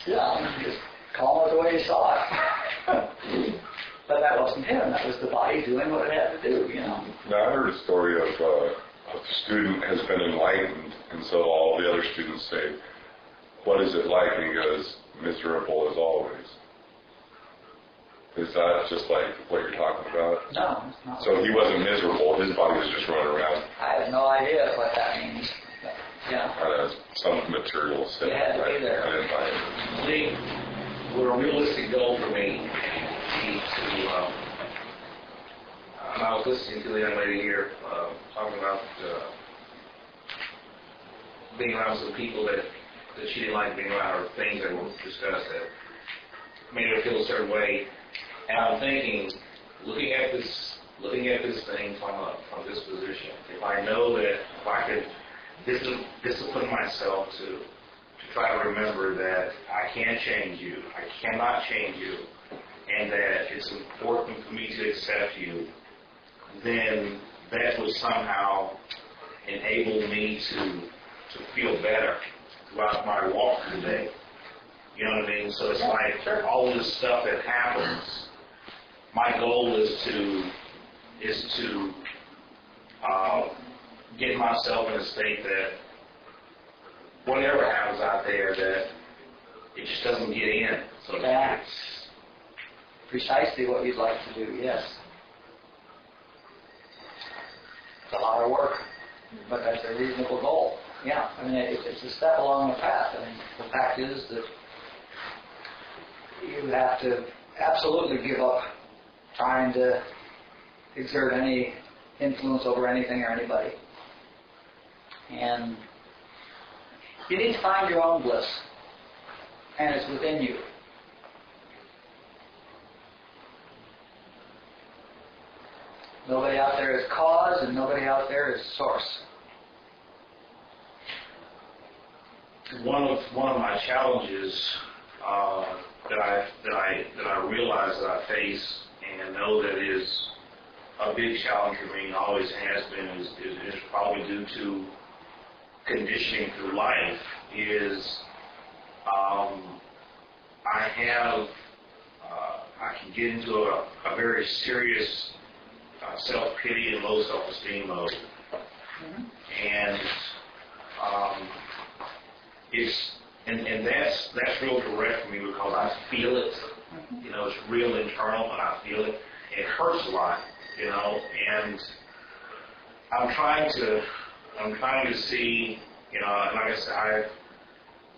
you know, just calling it the way he saw it. But that wasn't him. That was the body doing what it had to do, you know. Now, I heard a story of a student has been enlightened, and so all the other students say, "What is it like?" And he goes, "Miserable as always." Is that just like what you're talking about? No, it's not. So he wasn't miserable. His body was just running around. I have no idea what that means. But, Kind of some material stuff. You had to be there. I didn't buy it. See, what a realistic goal for me is to, I was listening to the young lady here talking about being around some people that she didn't like being around, or things that were discussed that made her feel a certain way. And I'm thinking, looking at this thing from this position, if I know that if I could discipline myself to try to remember that I can't change you, I cannot change you, and that it's important for me to accept you, then that would somehow enable me to feel better throughout my walk today. You know what I mean? So it's like all this stuff that happens, my goal is to get myself in a state that whatever happens out there, that it just doesn't get in. So that's precisely what you'd like to do, yes. It's a lot of work, but that's a reasonable goal. Yeah, I mean, it's a step along the path. I mean, the fact is that you have to absolutely give up trying to exert any influence over anything or anybody. And you need to find your own bliss, and it's within you. Nobody out there is cause, and nobody out there is source. One of my challenges that I realize that I face and know that is a big challenge for me and always has been is probably due to conditioning through life is I can get into a very serious self-pity and low self-esteem mode. Mm-hmm. And that's real direct for me because I feel it. Mm-hmm. You know, it's real internal, and I feel it. It hurts a lot, you know, and I'm trying to see, you know, and like I said,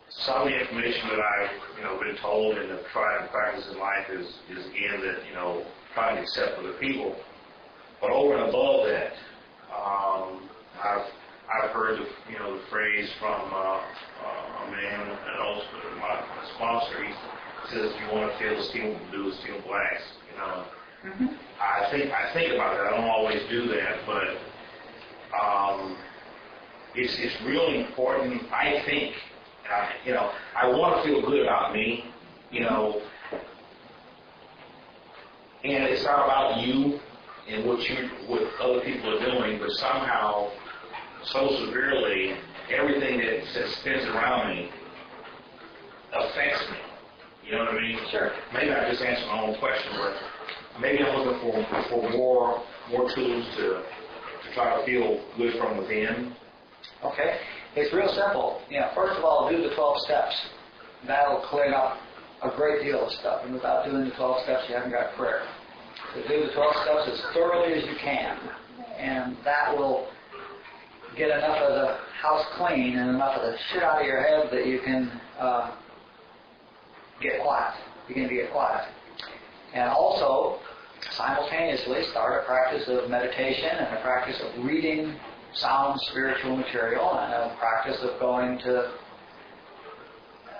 some of the information that I've, you know, been told and have tried to practice in life is again that, you know, trying to accept other people. But over and above that, I've heard the phrase from a man, an old my sponsor. He says, if you want to feel esteem, do esteem blacks. You know, mm-hmm. I think about that. I don't always do that, but it's really important. I think, I want to feel good about me. You know, and it's not about you and what other people are doing, but somehow, so severely, everything that spins around me affects me. You know what I mean? Sure. Maybe I just answered my own question, but maybe I'm looking for more tools to try to feel good from within. Okay. It's real simple. First of all, do the 12 steps. That'll clean up a great deal of stuff. And without doing the 12 steps, you haven't got prayer. So do the 12 steps as thoroughly as you can. And that will get enough of the house clean and enough of the shit out of your head that you can get quiet. Begin to get quiet. And also, simultaneously, start a practice of meditation and a practice of reading sound spiritual material and a practice of going to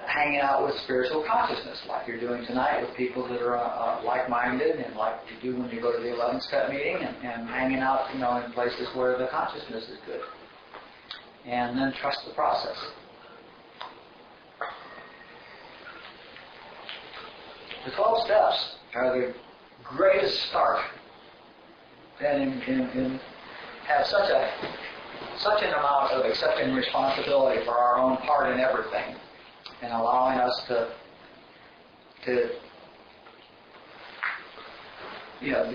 hanging out with spiritual consciousness like you're doing tonight with people that are like-minded and like you do when you go to the 11th step meeting and hanging out, in places where the consciousness is good. And then trust the process. The 12 steps are the greatest start and have such an amount of accepting responsibility for our own part in everything and allowing us to the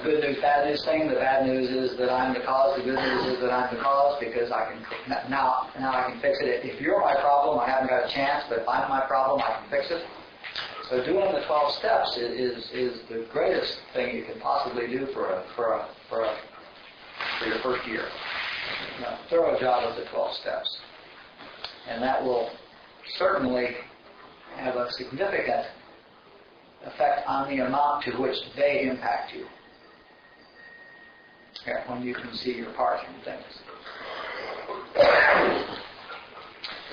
good news, bad news thing. The bad news is that I'm the cause. The good news is that I'm the cause because I can now I can fix it. If you're my problem, I haven't got a chance. But if I'm my problem, I can fix it. So doing the 12 steps is the greatest thing you can possibly do for your first year. A thorough job of the 12 steps. And that will certainly have a significant effect on the amount to which they impact you. Here, when you can see your part in things.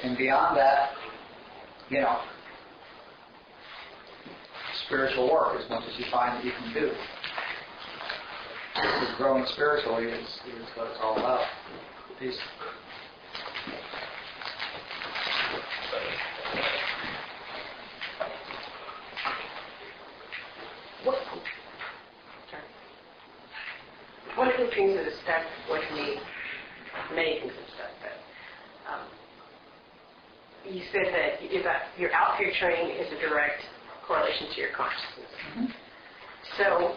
And beyond that, spiritual work as much as you find that you can do. Because growing spiritually is what it's all about. Peace. One of the things that has stuck with me, many things have stuck, but you said that your outfit training is a direct correlation to your consciousness. Mm-hmm. So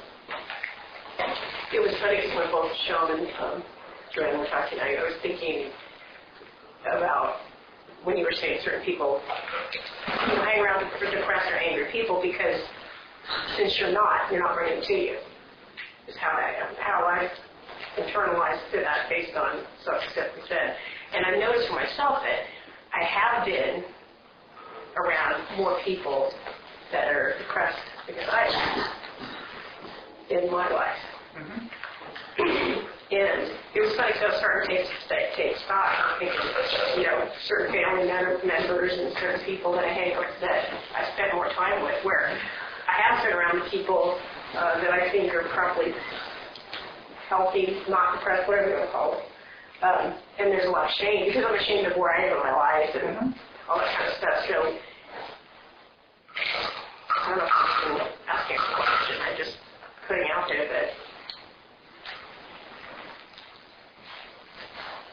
it was funny because when both Sean and Joanne were talking, I was thinking about when you were saying certain people, you hang around with depressed or angry people because since you're not bringing it to you. Is how I internalized that based on stuff that was said. And I've noticed for myself that I have been around more people that are depressed because I am in my life. Mm-hmm. And it was funny because I was starting to take stock. I'm thinking, certain family members and certain people that I hang with that I spend more time with, where I have been around the people that I think are probably healthy, not depressed, whatever you want to call it. And there's a lot of shame because I'm ashamed of where I am in my life and all that kind of stuff. So I don't know if I'm asking a question. I'm just putting out there that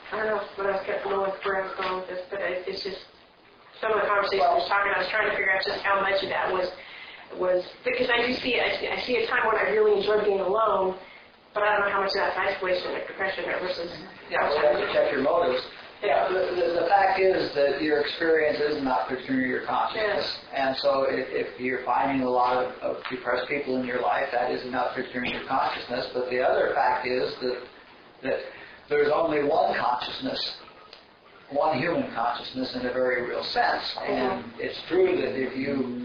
I don't know what I was getting with where I was going with this, but it's just some of the conversations I was talking. I was trying to figure out just how much of that was because I see a time when I really enjoy being alone, but I don't know how much of that's isolation or depression versus. Yeah, we have to check your motives. Yeah, the fact is that your experience is not picturing your consciousness, and so if you're finding a lot of depressed people in your life, that is not picturing your consciousness. But the other fact is that there's only one consciousness, one human consciousness in a very real sense, and it's true that if you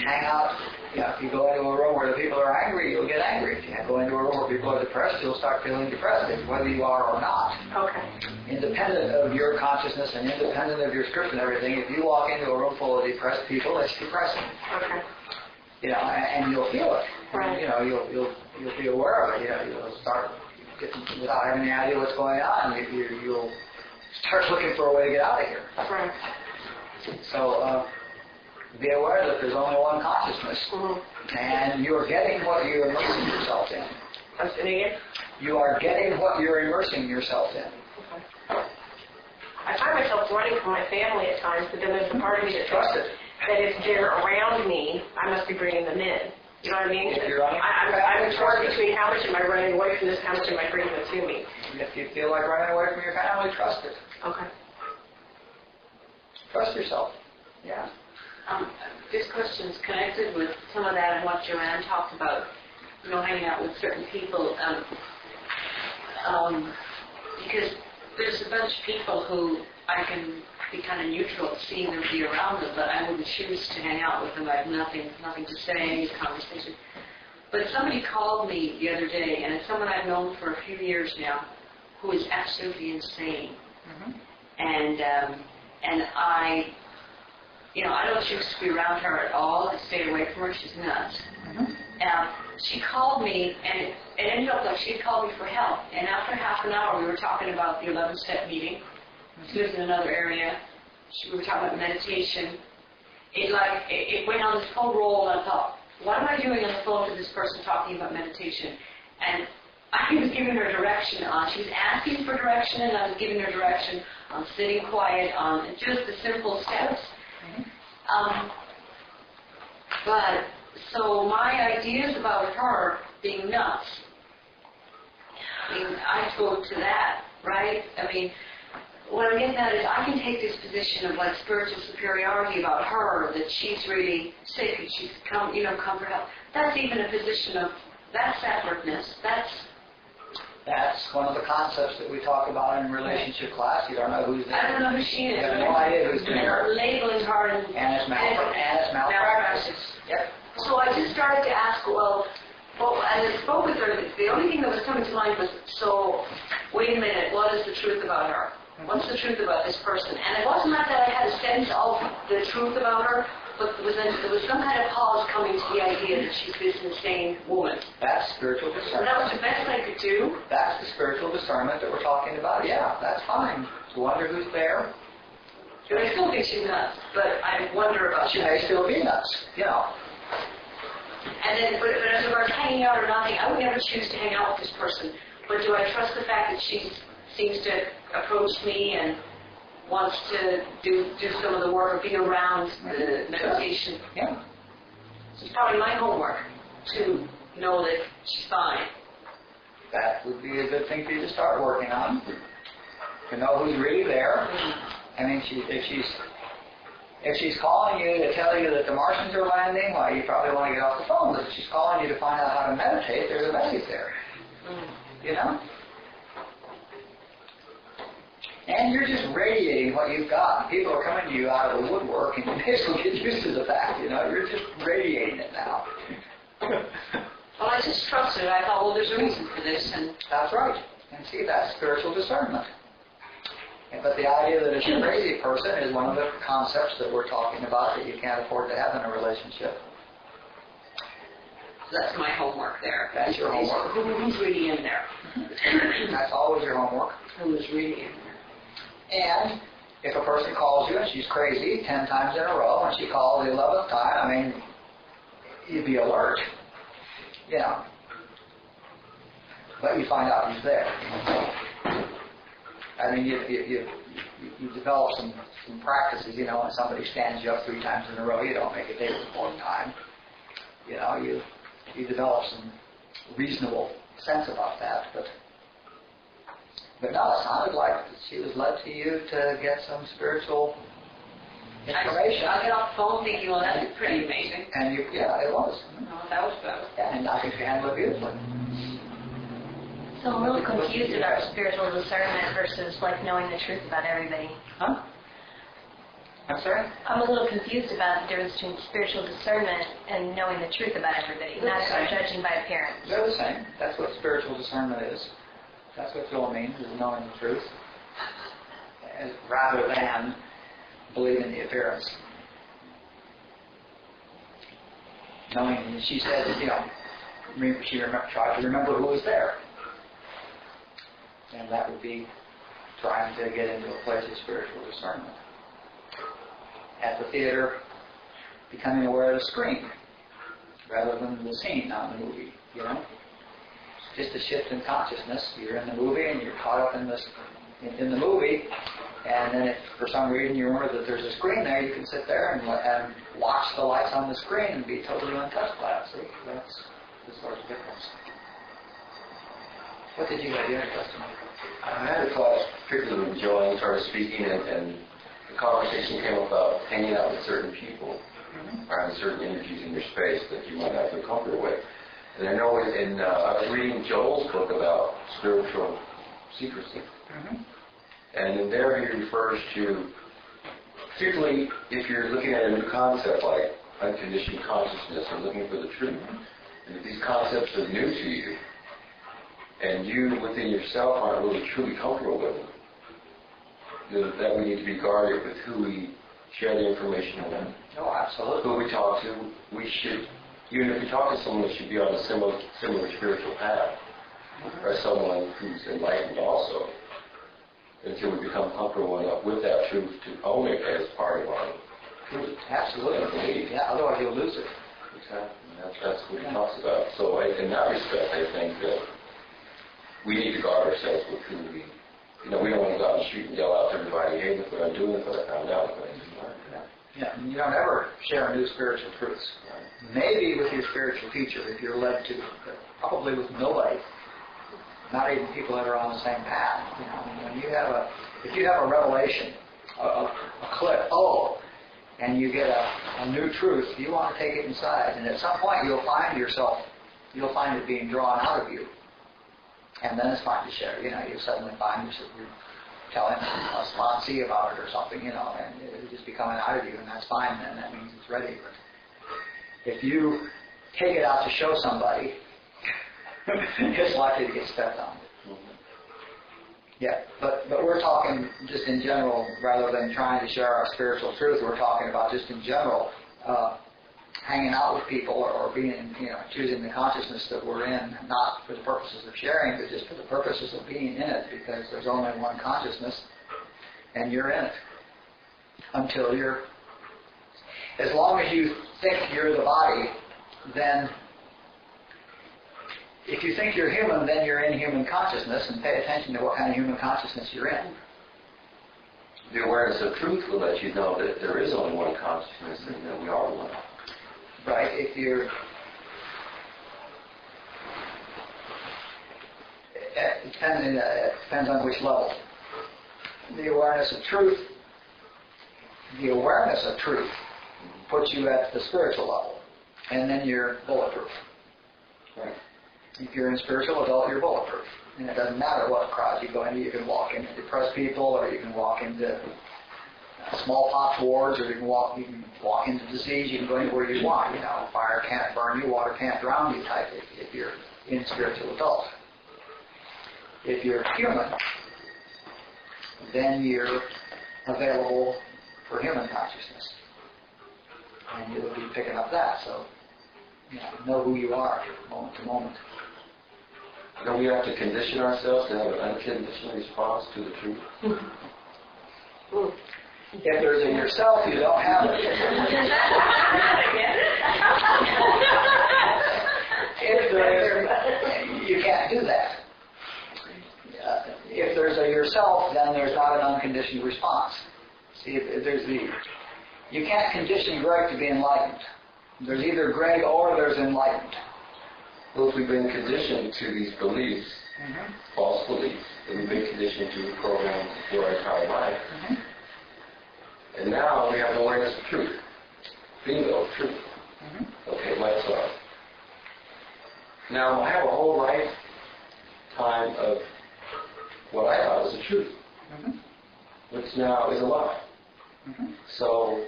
hang out, if you go into a room where the people are angry, you'll get angry. If you go into a room where people are depressed, you'll start feeling depressed, whether you are or not. Okay. Independent of your consciousness and independent of your script and everything, if you walk into a room full of depressed people, it's depressing. Okay. And you'll feel it. Right. You'll be aware of it. You'll start getting, without having any idea what's going on, you'll start looking for a way to get out of here. Right. So. Be aware that there's only one consciousness, and you're getting what you're immersing yourself in. You are getting what you're immersing yourself in. Okay. I find myself running from my family at times, but then there's a part of me that trusts it. That if they're around me, I must be bringing them in. You know what I mean? If you're running, I'm torn between how much am I running away from this, how much am I bringing it to me. If you feel like running away from your family, trust it. Okay. Trust yourself. Yeah. This question is connected with some of that and what Joanne talked about, hanging out with certain people. Because there's a bunch of people who I can be kind of neutral seeing them, be around them, but I wouldn't choose to hang out with them. I have nothing to say, conversation. But somebody called me the other day, and it's someone I've known for a few years now, who is absolutely insane. Mm-hmm. And I don't choose to be around her at all. I stayed away from her. She's nuts. Mm-hmm. She called me, and it ended up like she had called me for help. And after half an hour, we were talking about the 11-step meeting. Mm-hmm. She lives in another area. We were talking about meditation. It went on this whole roll, and I thought, what am I doing on the phone to this person talking about meditation? And I was giving her direction on, she was asking for direction, and I was giving her direction on sitting quiet, on just the simple steps. But, so my ideas about her being nuts, I go to that, right? what I'm getting at is I can take this position of like spiritual superiority about her, that she's really sick and she's come for help. That's even a position of, that's separateness. That's one of the concepts that we talk about in relationship class. You don't know who's there. I don't know who she is. You have no idea who's doing And it. labeling her And it's malpractice. Yep. So I just started to ask, well, as I spoke with her, the only thing that was coming to mind was, so, wait a minute, what is the truth about her? What's the truth about this person? And it wasn't like that I had a sense of the truth about her, but there was some kind of pause coming to the idea that she's this insane woman. That's spiritual So discernment. that was the best I could do. That's the spiritual discernment that we're talking about. Yeah, that's fine. To wonder who's there. And I still think she's nuts, but I wonder about She may still be nuts. You know. And then, but as far as hanging out or nothing, I would never choose to hang out with this person. But do I trust the fact that she seems to approach me and wants to do some of the work or be around the meditation? Yeah. It's probably my homework to know that she's fine. That would be a good thing for you to start working on. To know who's really there. I mean, if she's calling you to tell you that the Martians are landing, well, you probably want to get off the phone. But if she's calling you to find out how to meditate, there's a message there. You know? And you're just radiating what you've got. People are coming to you out of the woodwork, and you may as well get used to the fact, you're just radiating it now. Well, I just trusted it. I thought, well, there's a reason for this. And That's right. And see, that's spiritual discernment. But the idea that it's a crazy person is one of the concepts that we're talking about that you can't afford to have in a relationship. so that's my homework there. That's your homework. Who's really in there? That's always your homework. Who's really in there? And if a person calls you and she's crazy 10 times in a row and she calls the 11th time, I mean, you'd be alert. But you find out he's there. I mean, you develop some practices, when somebody stands you up 3 times in a row, you don't make it there the 4th time. You develop some reasonable sense about that. But no, it sounded like she was led to you to get some spiritual information. I get off the phone thinking, well, that's pretty amazing. And it was. No, that was better. Yeah, and I think you handled it beautifully. So I'm really confused about spiritual discernment versus knowing the truth about everybody. Huh? I'm sorry? I'm a little confused about the difference between spiritual discernment and knowing the truth about everybody, not judging by appearance. They're the same. That's what spiritual discernment is. That's what Phil means, is knowing the truth, rather than believing the appearance. Knowing, she said, she tried to remember who was there. And that would be trying to get into a place of spiritual discernment. At the theater, becoming aware of the screen rather than the scene, not the movie, Just a shift in consciousness. You're in the movie and you're caught up in the movie, and then if for some reason you remember that there's a screen there, you can sit there and watch the lights on the screen and be totally untouched by it. See, that's the sort of difference. What did you have? You had a question? I had a class particularly enjoying, started speaking, and the conversation came about hanging out with certain people, or having certain energies in your space that you might not feel comfortable with. And I know I was reading Joel's book about spiritual secrecy. And in there he refers to, particularly if you're looking at a new concept like unconditioned consciousness or looking for the truth, and if these concepts are new to you, and you within yourself aren't really truly comfortable with them, that we need to be guarded with who we share the information with. Oh, absolutely. Who we talk to, we should, even if we talk to someone that should be on a similar spiritual path, or someone who's enlightened also, until we become comfortable enough with that truth to own it as part of our truth. Absolutely. Yeah, otherwise you'll lose it. Exactly. That's what he talks about. So in that respect, I think that we need to guard ourselves with who we don't want to go out in the street and yell out to everybody, hey, look what I'm doing, look what I found out, look what I didn't learn. Yeah, you don't ever share new spiritual truths. Maybe with your spiritual teacher, if you're led to, but probably with nobody. Not even people that are on the same path. When you have if you have a revelation, a clip, and you get a new truth, you want to take it inside. And at some point you'll find it being drawn out of you. And then it's fine to share. You suddenly find yourself telling a sponsee about it or something, and it'll just be coming out of you, and that's fine, and that means it's ready. But if you take it out to show somebody, it's likely to get stepped on. Yeah, but we're talking just in general, rather than trying to share our spiritual truth, we're talking about just in general, hanging out with people or being, choosing the consciousness that we're in, not for the purposes of sharing, but just for the purposes of being in it, because there's only one consciousness, and you're in it. Until as long as you think you're the body, then if you think you're human, then you're in human consciousness, and pay attention to what kind of human consciousness you're in. The awareness of truth will let you know that there is only one consciousness and that we are one. Right? It depends on which level. The awareness of truth puts you at the spiritual level, and then you're bulletproof. Right. If you're in spiritual adult, you're bulletproof. And it doesn't matter what crowd you go into. You can walk into depressed people, or you can walk into smallpox wards, or you can walk into disease. You can go anywhere you want. Fire can't burn you, water can't drown you type if you're in spiritual adult. If you're human, then you're available for human consciousness. And you'll be picking up that. So, know who you are moment to moment. Don't we have to condition ourselves to have an unconditional response to the truth? If there's a yourself, you don't have it. If there is, you can't do that. If there's a yourself, then there's not an unconditioned response. See, you can't condition Greg to be enlightened. There's either Greg or there's enlightened. Well, if we've been conditioned to these beliefs, false beliefs, that we've been conditioned to program for our entire life, and now we have an awareness of truth. Bingo, truth. Okay, lights off. Now I have a whole lifetime of what I thought was the truth, which now is a lie. So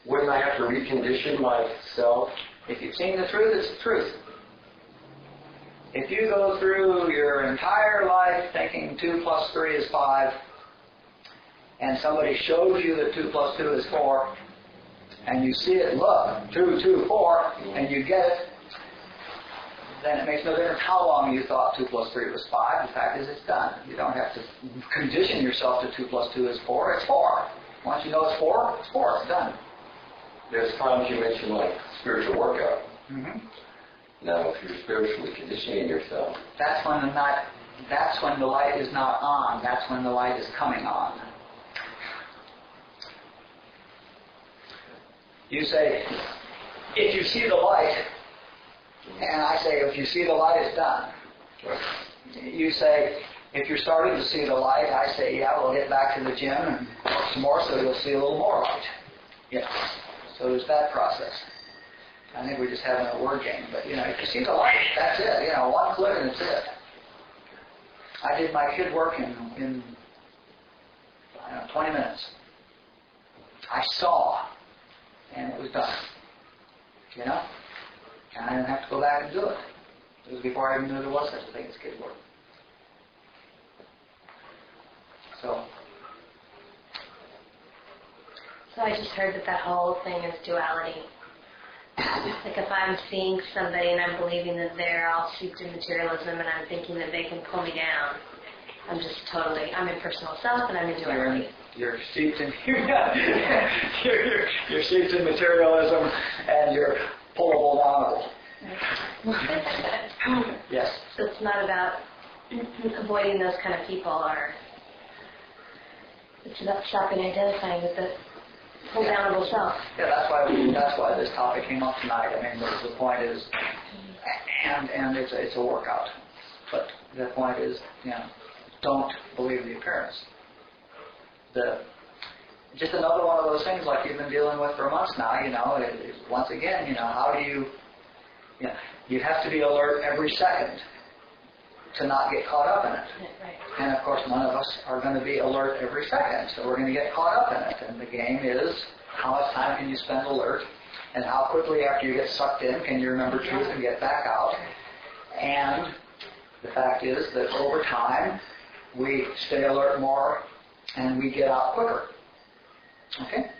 wouldn't I have to recondition myself? If you've seen the truth, it's the truth. If you go through your entire life thinking 2 plus 3 is 5, and somebody shows you that 2 plus 2 is 4, and you see it, look, 2, 2, 4, and you get it, then it makes no difference how long you thought 2 plus 3 was 5. The fact is it's done. You don't have to condition yourself to 2 plus 2 is 4. It's 4. Once you know it's 4, it's 4. It's done. There's times you mentioned like spiritual workout. Now, if you're spiritually conditioning yourself, that's when the light is not on. That's when the light is coming on. You say, if you see the light, and I say, if you see the light, it's done. You say, if you're starting to see the light, I say, yeah, we'll get back to the gym and work some more so you'll see a little more light. Yeah. So there's that process. I think we're just having a word game. But, if you see the light, that's it. One click and it's it. I did my kid work in 20 minutes. I saw, and it was done. And I didn't have to go back and do it. It was before I even knew there was such a thing as kid work. So I just heard that whole thing is duality. Like if I'm seeing somebody and I'm believing that they're all steeped in materialism and I'm thinking that they can pull me down, I'm I'm in personal self and I'm in duality. You're steeped in you're steeped in materialism and you're pullable downable. Yes. So it's not about avoiding those kind of people, or it's about stopping identifying with the pull downable self. Yeah, that's why this topic came up tonight. I mean, the point is, and it's a workout, but the point is, don't believe the appearance. Just another one of those things like you've been dealing with for months now, once again, how do you have to be alert every second to not get caught up in it. Right. And of course none of us are going to be alert every second, so we're going to get caught up in it. And the game is, how much time can you spend alert? And how quickly after you get sucked in can you remember truth and get back out? And the fact is that over time, we stay alert more and we get out quicker. Okay?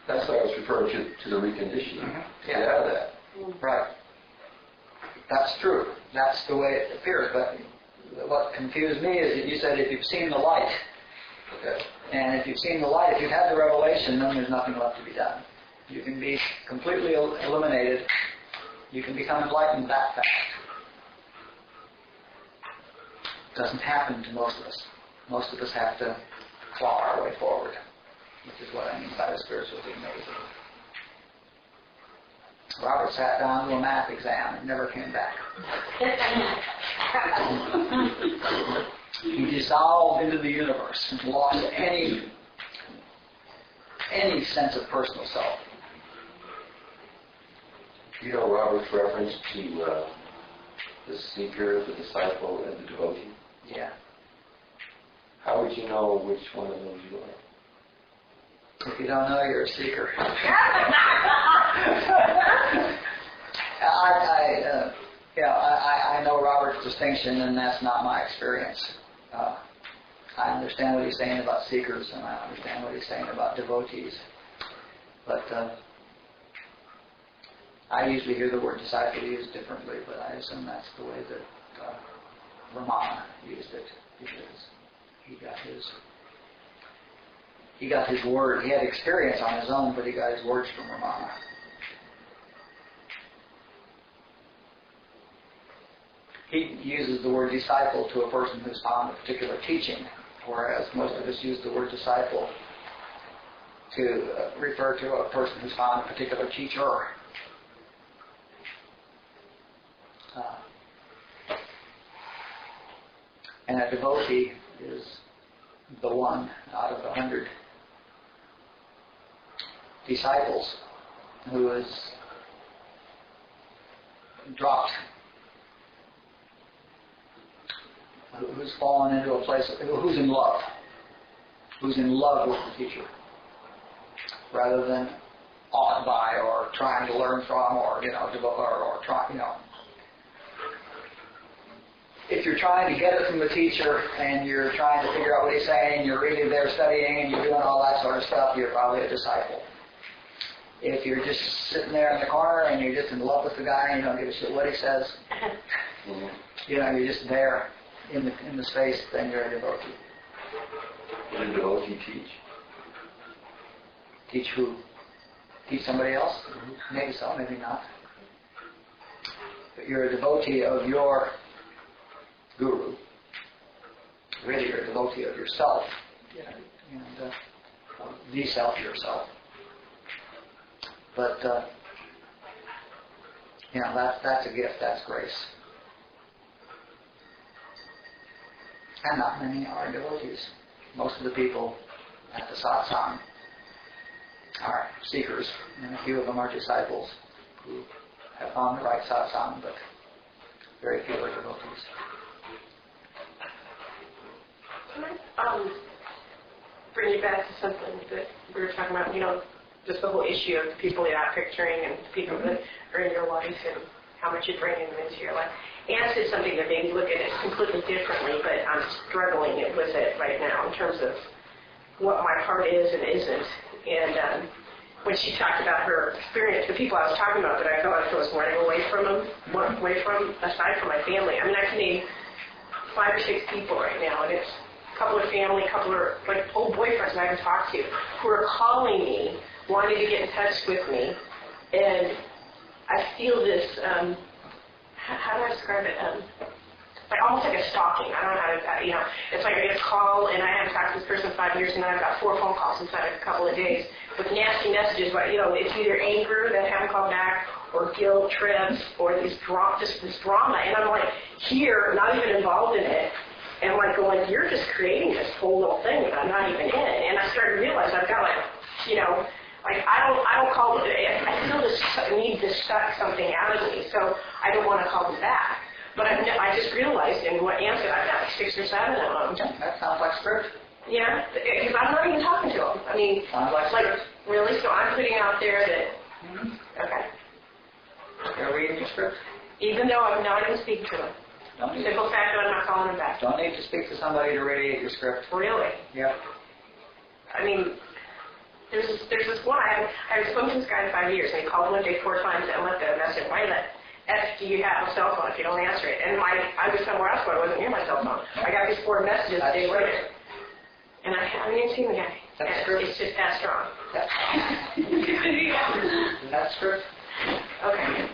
That's what I was referring to the reconditioning. Mm-hmm. Get out of that. Right. That's true. That's the way it appears. But what confused me is that you said if you've seen the light, Okay. and if you've seen the light, if you've had the revelation, then there's nothing left to be done. You can be completely eliminated. You can become enlightened that fast. It doesn't happen to most of us. Most of us have to claw our way forward, which is what I mean by the spiritual gymnasium. Robert sat down to a math exam and never came back. He dissolved into the universe and lost any sense of personal self. You know Robert's reference to the seeker, the disciple, and the devotee? Yeah. How would you know which one of them you are? If you don't know, you're a seeker. I know Robert's distinction, and that's not my experience. I understand what he's saying about seekers, and I understand what he's saying about devotees. But I usually hear the word disciple used differently, but I assume that's the way that Ramana used it, because he got his word. He had experience on his own, but he got his words from Ramana. He uses the word disciple to a person who's found a particular teaching, whereas most of us use the word disciple to refer to a person who's found a particular teacher. And a devotee is the one out of 100 disciples who is dropped, who's fallen into a place, who's in love with the teacher, rather than awed by or trying to learn from or trying. If you're trying to get it from the teacher and you're trying to figure out what he's saying, you're really there studying and you're doing all that sort of stuff, you're probably a disciple. If you're just sitting there in the corner and you're just in love with the guy and you don't give a shit what he says, you're just there in the space, then you're a devotee. Did a devotee teach? Teach who? Teach somebody else? Maybe so, maybe not. But you're a devotee of your guru. Really, you're a devotee of yourself. And the self, yourself. But, that's a gift, that's grace. And not many are devotees. Most of the people at the satsang are seekers, and a few of them are disciples who have found the right satsang, but very few are devotees. Can I bring you back to something that we were talking about, just the whole issue of the people you're not picturing and people that are in your life and how much you're bringing them into your life. Anne said something that made me look at it completely differently, but I'm struggling with it right now in terms of what my heart is and isn't. And when she talked about her experience, the people I was talking about that I felt like I was running away from, aside from my family. I mean, I can name 5 or 6 people right now, and it's a couple of family, a couple of old boyfriends I haven't talked to, who are calling me, wanting to get in touch with me, and I feel this, how do I describe it? Almost like a stalking. I don't know how to, it's like I get a call and I haven't talked to this person in 5 years and I've got 4 phone calls inside of a couple of days with nasty messages, but, it's either anger that I haven't called back or guilt trips or this drama. And I'm like, here, not even involved in it. And like going, you're just creating this whole little thing that I'm not even in. And I started to realize I've got like, like I don't call it, I feel this need to suck something out of me, so I don't want to call them back. But I just realized in what Ann said, I've got like 6 or 7 of them. That sounds like script. Yeah, because I'm not even talking to them. I mean, Sounds like script. really, so I'm putting out there that, okay, You're reading your script? even though I'm not even speaking to them. Don't need, Simple fact that I'm not calling them back. don't need to speak to somebody to radiate your script. Really? Yep. I mean, there's this one, I haven't spoken to this guy in 5 years, and he called one day 4 times and left a message. Why the F do you have a cell phone if you don't answer it? And I was somewhere else, but I wasn't near my cell phone. I got these 4 messages a day later. And I haven't even seen the guy. That's true. It's just that strong. That's true. Okay.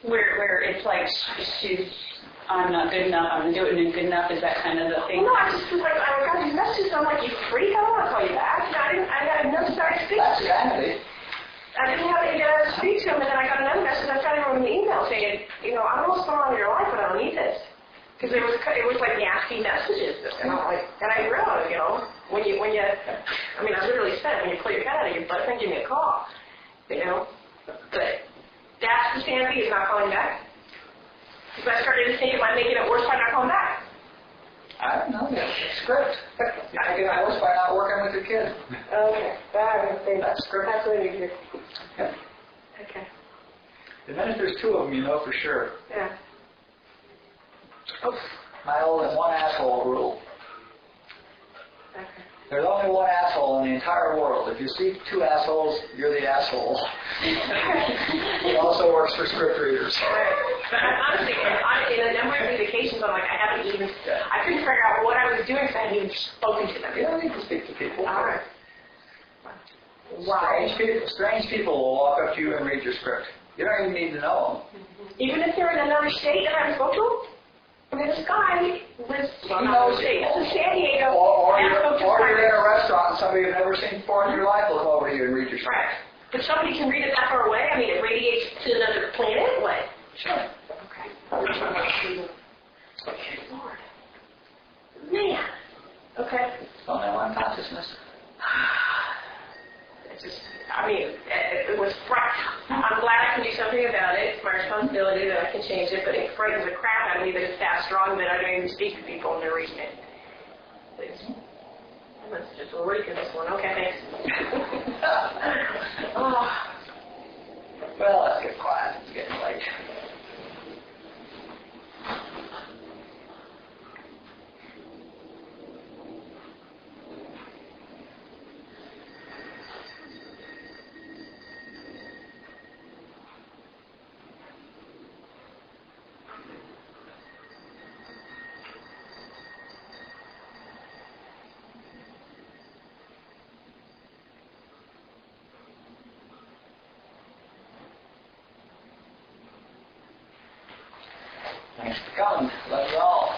Where it's like I'm not good enough, I'm doing it good enough, is that kind of the thing? Well, no, I just was like, I got these messages, I'm like, you freak, I don't want to call you back. I had no desire to speak That's to you. sanity. I didn't have any desire to speak to him, and then I got another message, I tried to write him an email saying, I don't know what's going on in your life, but I don't need this. Because it was like nasty messages, and I'm like, and I wrote, when you, I mean, I literally said, when you pull your head out of your butt, then give me a call, But that's the sanity, is not calling back. Because I started to think, am I making it worse by not calling back? I don't know. It's script. You make it worse by not working with your kid. Okay, That's script. That's what I need to hear. Yeah. Okay, The minute there's 2 of them, you know for sure. yeah. My old one asshole rule. Okay. There's only one asshole in the entire world. If you see 2 assholes, you're the asshole. It also works for script readers. Right. But honestly, in a number of communications, I'm like, I couldn't figure out what I was doing because I hadn't even spoken to them. You don't need to speak to people. All right. Wow. Strange people will walk up to you and read your script. You don't even need to know them. Even if they're in another state and I haven't spoken to them? I mean, this guy lives in another state. It's in San Diego. Or you're in a restaurant and somebody you've never seen before in your life will come over to you and read your script. Right. But somebody can read it that far away? I mean, it radiates to another planet? What? Sure. Okay. Lord. Man. Okay. It's only one consciousness. It's just, I mean, it was I'm glad I can do something about it. It's my responsibility that I can change it, but it frightens the crap out of me that it's that strong that I don't even speak to people and they're reading it. Please. Let's just work in this one. Okay, thanks. Oh. Well, let's get quiet. It's getting late. Thanks for coming. Love you all.